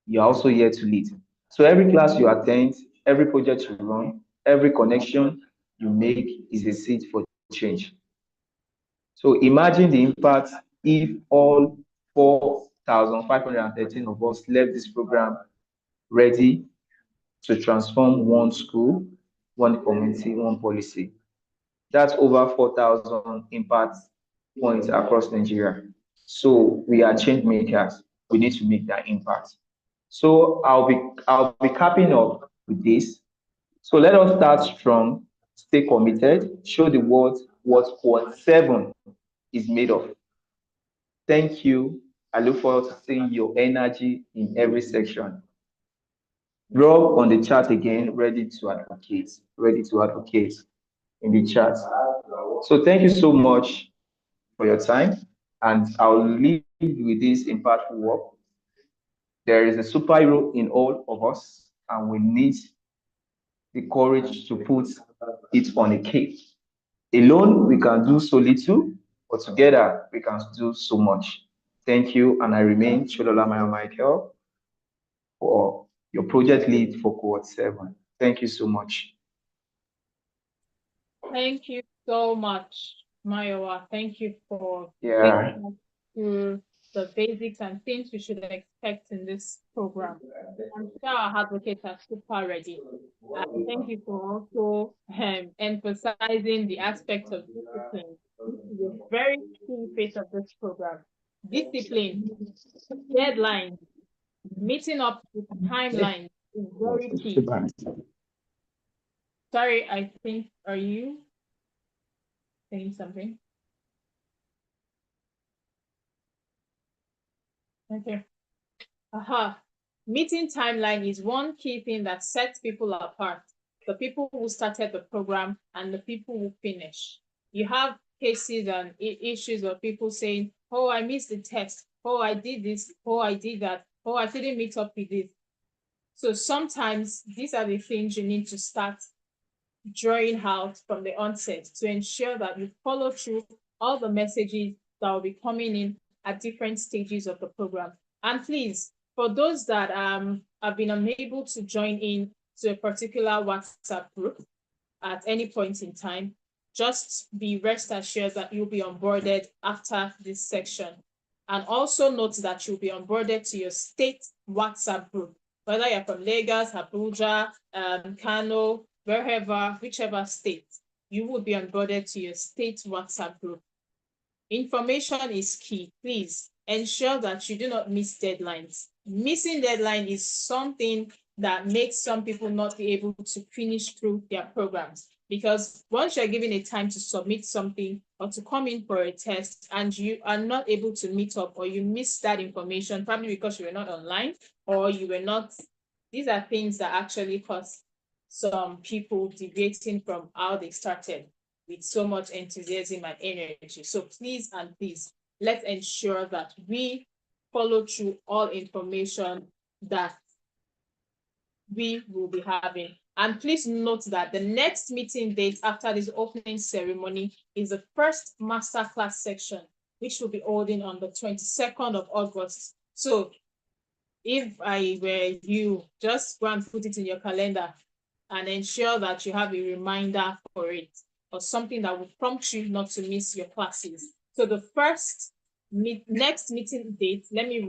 You're also here to lead. So every class you attend, every project you run, every connection you make is a seed for change. So imagine the impact if all 4,513 of us left this program ready to transform one school, one community, one policy. That's over 4,000 impact points across Nigeria. So we are change makers. We need to make that impact. So I'll be capping up with this. So let us start strong, stay committed, show the world what Cohort 7 is made of. Thank you. I look forward to seeing your energy in every section. Rob on the chat again, ready to advocate in the chat. So thank you so much for your time, and I'll leave with this impactful work. There is a superhero in all of us, and we need the courage to put it on a cape. Alone, we can do so little, but together, we can do so much. Thank you, and I remain Cholola Michael, for your project lead for Cohort 7. Thank you so much. Thank you so much, Mayowa. Thank you for through the basics and things we should expect in this program. I'm sure our advocates are super ready. Thank you for also emphasizing the aspect of discipline. This is a very key phase of this program. Discipline, deadlines, meeting up with timelines is very key. Sorry, I think, are you saying something? Okay. Meeting timeline is one key thing that sets people apart. The people who started the program and the people who finish. You have cases and issues of people saying, oh, I missed the test. Oh, I did this. Oh, I did that. Oh, I didn't meet up with this. So sometimes these are the things you need to start drawing out from the onset to ensure that you follow through all the messages that will be coming in at different stages of the program. And please, for those that have been unable to join in to a particular WhatsApp group at any point in time, just be rest assured that you'll be onboarded after this section. And also note that you'll be onboarded to your state WhatsApp group, whether you're from Lagos, Abuja, Kano, wherever, whichever state, you will be onboarded to your state WhatsApp group. Information is key. Please ensure that you do not miss deadlines. missing deadline is something that makes some people not be able to finish through their programs. Because once you're given a time to submit something or to come in for a test and you are not able to meet up, or you miss that information, probably because you were not online or you were not, these are things that actually cause some people deviating from how they started with so much enthusiasm and energy. So please and please, let's ensure that we follow through all information that we will be having. And please note that the next meeting date after this opening ceremony is the first masterclass section, which will be holding on the 22nd of August. So if I were you, just go and put it in your calendar and ensure that you have a reminder for it, or something that will prompt you not to miss your classes. So the next meeting date, let me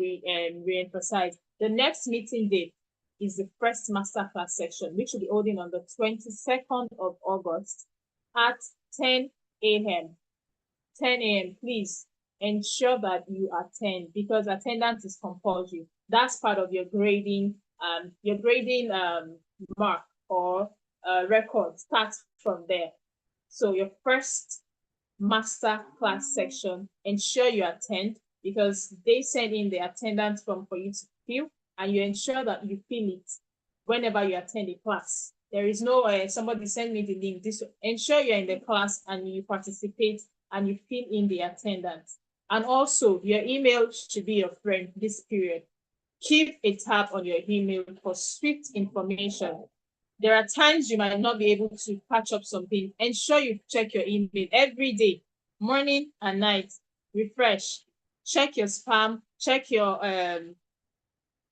re-emphasize, the next meeting date is the first masterclass section, which will be holding on the 22nd of August at 10 a.m. 10 a.m. Please ensure that you attend, because attendance is compulsory. That's part of your grading mark or record starts from there. So your first master class section, ensure you attend, because they send in the attendance form for you to fill, and you ensure that you fill it whenever you attend a class. There is no somebody send me the link. Ensure you're in the class and you participate and you fill in the attendance. And also, your email should be your friend this period. Keep a tab on your email for swift information. There are times you might not be able to catch up something. Ensure you check your email every day, morning and night. Refresh. Check your spam, check your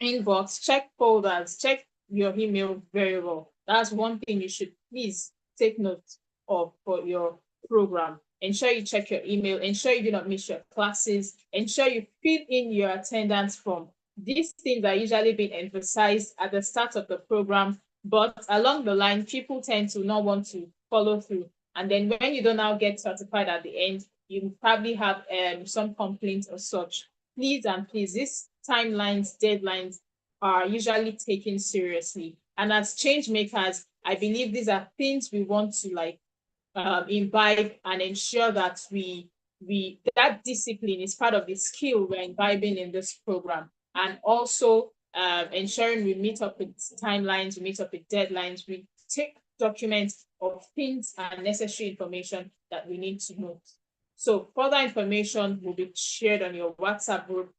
inbox, check folders, check your email very well. That's one thing you should please take note of for your program. Ensure you check your email, ensure you do not miss your classes, ensure you fill in your attendance form. These things are usually being emphasized at the start of the program, but along the line, people tend to not want to follow through. And then when you don't now get certified at the end, you probably have some complaints or such. Please and please, these timelines, deadlines are usually taken seriously. And as change makers, I believe these are things we want to imbibe and ensure that that discipline is part of the skill we're imbibing in this program. And also ensuring we meet up with timelines, we meet up with deadlines, we take documents of things and necessary information that we need to know. So further information will be shared on your WhatsApp group.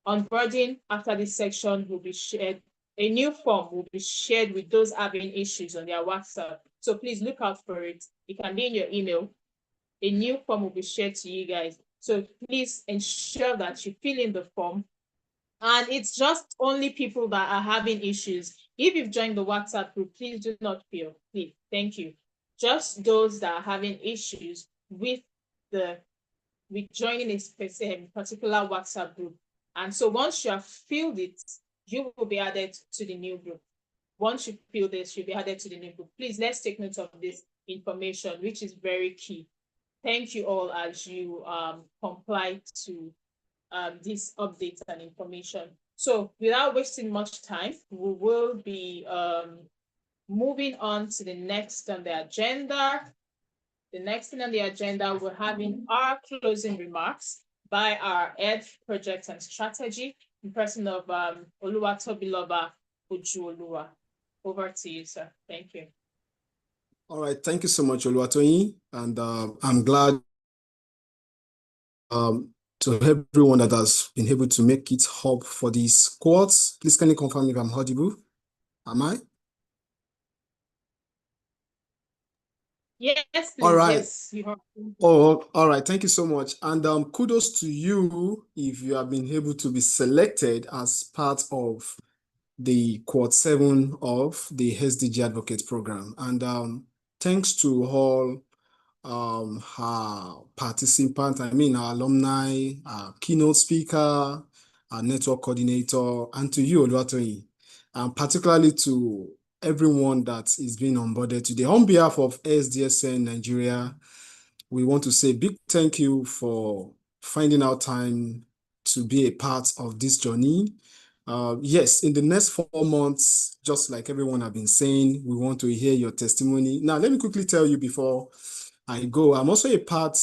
Onboarding after this section will be shared. A new form will be shared with those having issues on their WhatsApp. So please look out for it. It can be in your email. A new form will be shared to you guys. So please ensure that you fill in the form. And it's just only people that are having issues. If you've joined the WhatsApp group, please do not feel. Please, thank you. Just those that are having issues with joining a particular WhatsApp group. And so once you have filled it, you will be added to the new group. Once you fill this, you'll be added to the new group. Please, let's take note of this information, which is very key. Thank you all as you comply to these updates and information. So without wasting much time, we will be moving on to the next on the agenda. The next thing on the agenda, we're having our closing remarks by our Head Project and Strategy in person of Oluwatobiloba Ojuoluwa. Over to you, sir. Thank you. All right. Thank you so much, Oluwatoyin. And I'm glad to everyone that has been able to make it up for these quotes. Please, can you confirm if I'm audible? Am I? Yes, please. All right. Yes, you are. Oh, all right. Thank you so much. And kudos to you if you have been able to be selected as part of the Quad 7 of the SDG Advocate Programme. And thanks to all our participants, our alumni, our keynote speaker, our network coordinator, and to you, Oluwatoyin, and particularly to everyone that is being onboarded today. On behalf of SDSN Nigeria, we want to say a big thank you for finding out time to be a part of this journey. Yes, in the next 4 months, just like everyone have been saying, we want to hear your testimony. Now, let me quickly tell you before I go, I'm also a part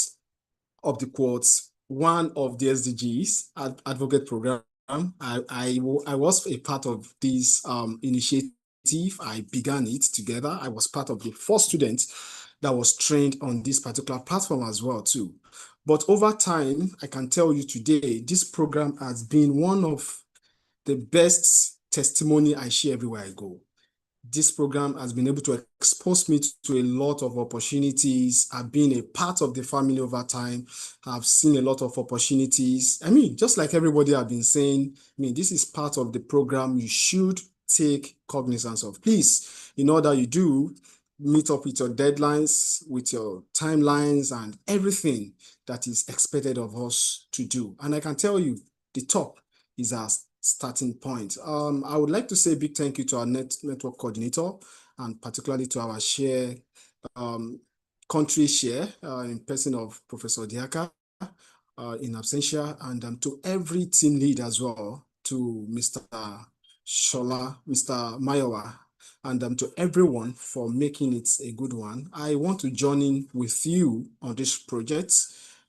of the quotes, one of the SDGs Advocate Programme. I was a part of this initiative. I began it together. I was part of the first student that was trained on this particular platform as well too. But over time, I can tell you today, this program has been one of the best testimony I share everywhere I go. This program has been able to expose me to a lot of opportunities. I've been a part of the family over time. I've seen a lot of opportunities. I mean, just like everybody have been saying, I mean, this is part of the program you should take cognizance of. Please, in order you do, meet up with your deadlines, with your timelines and everything that is expected of us to do. And I can tell you, the top is our starting point. I would like to say a big thank you to our network coordinator and particularly to our country chair in person of Professor Diaka in absentia, and to every team lead as well, to Mr. Shola, Mr. Mayowa, and to everyone for making it a good one. I want to join in with you on this project.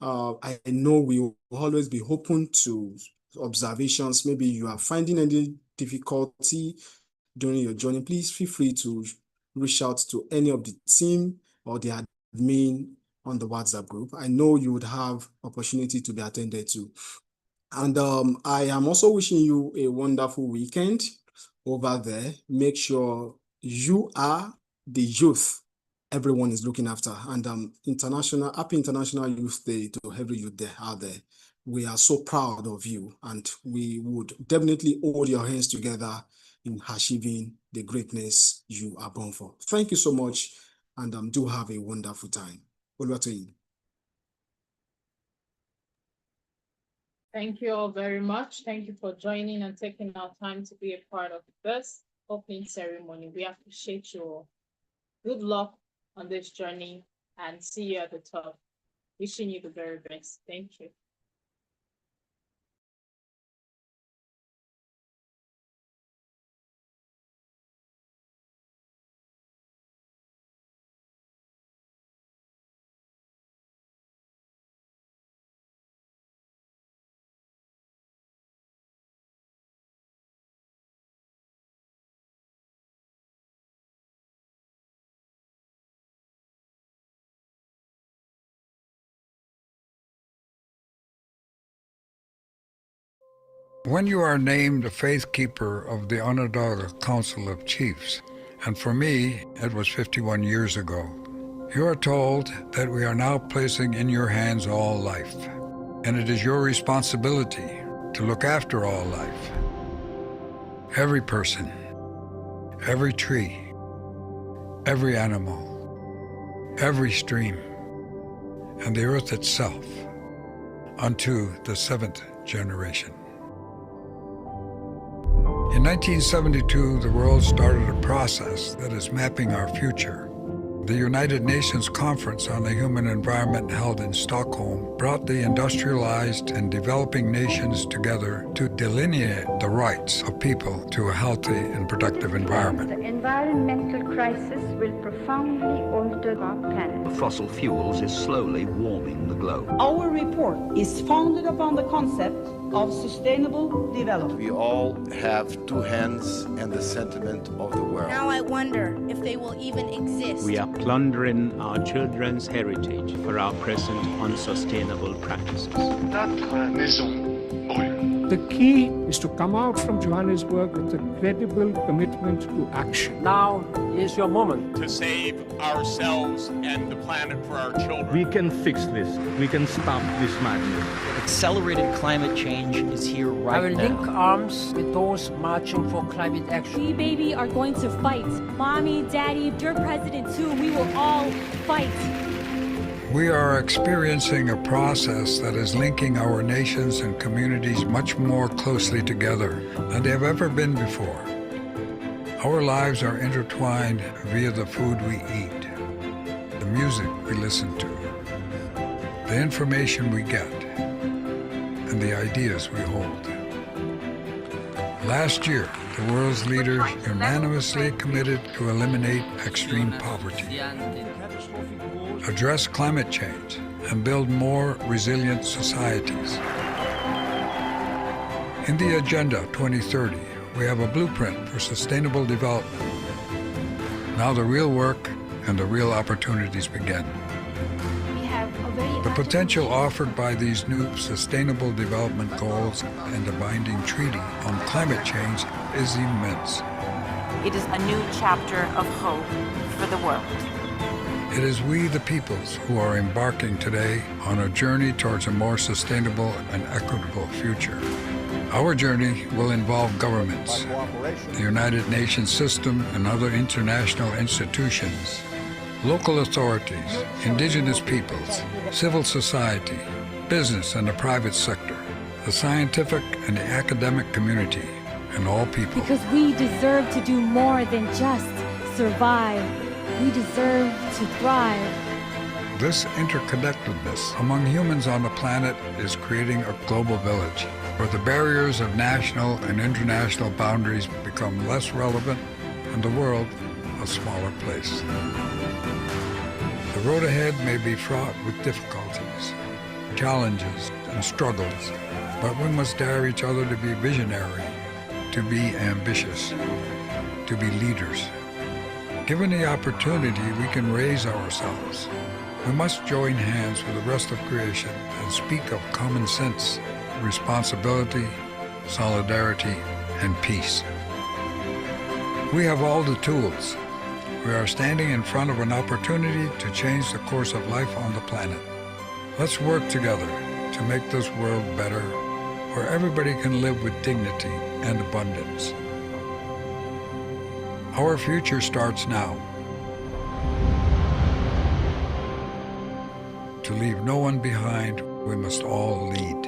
I know we will always be open to observations. Maybe you are finding any difficulty during your journey, please feel free to reach out to any of the team or the admin on the WhatsApp group. I know you would have opportunity to be attended to. And I am also wishing you a wonderful weekend over there. Make sure you are the youth everyone is looking after. And Happy International Youth Day to every youth there out there. We are so proud of you, and we would definitely hold your hands together in achieving the greatness you are born for. Thank you so much, and do have a wonderful time. Over to you. Thank you all very much. Thank you for joining and taking our time to be a part of this opening ceremony. We appreciate you all. Good luck on this journey and see you at the top. Wishing you the very best. Thank you. When you are named a faith keeper of the Onondaga Council of Chiefs, and for me, it was 51 years ago, you are told that we are now placing in your hands all life, and it is your responsibility to look after all life. Every person, every tree, every animal, every stream, and the earth itself, unto the seventh generation. In 1972, the world started a process that is mapping our future. The United Nations Conference on the Human Environment held in Stockholm brought the industrialized and developing nations together to delineate the rights of people to a healthy and productive environment. The environmental crisis will profoundly alter our planet. Fossil fuels is slowly warming the globe. Our report is founded upon the concept of sustainable development. We all have two hands and the sentiment of the world. Now I wonder if they will even exist. We are plundering our children's heritage for our present unsustainable practices. Notre maison brûle. The key is to come out from Johannesburg with a credible commitment to action. Now is your moment. To save ourselves and the planet for our children. We can fix this. We can stop this madness. Accelerated climate change is here right now. I will link arms with those marching for climate action. We, baby, are going to fight. Mommy, Daddy, your president too. We will all fight. We are experiencing a process that is linking our nations and communities much more closely together than they have ever been before. Our lives are intertwined via the food we eat, the music we listen to, the information we get, and the ideas we hold. Last year, the world's leaders unanimously committed to eliminate extreme poverty, address climate change, and build more resilient societies. In the Agenda 2030, we have a blueprint for sustainable development. Now the real work and the real opportunities begin. The potential offered by these new Sustainable Development Goals and a binding treaty on climate change is immense. It is a new chapter of hope for the world. It is we, the peoples, who are embarking today on a journey towards a more sustainable and equitable future. Our journey will involve governments, the United Nations system and other international institutions, local authorities, indigenous peoples, civil society, business and the private sector, the scientific and the academic community, and all people. Because we deserve to do more than just survive. We deserve to thrive. This interconnectedness among humans on the planet is creating a global village, where the barriers of national and international boundaries become less relevant and the world a smaller place. The road ahead may be fraught with difficulties, challenges, and struggles, but we must dare each other to be visionary, to be ambitious, to be leaders. Given the opportunity, we can raise ourselves. We must join hands with the rest of creation and speak of common sense, responsibility, solidarity, and peace. We have all the tools. We are standing in front of an opportunity to change the course of life on the planet. Let's work together to make this world better, where everybody can live with dignity and abundance. Our future starts now. To leave no one behind, we must all lead.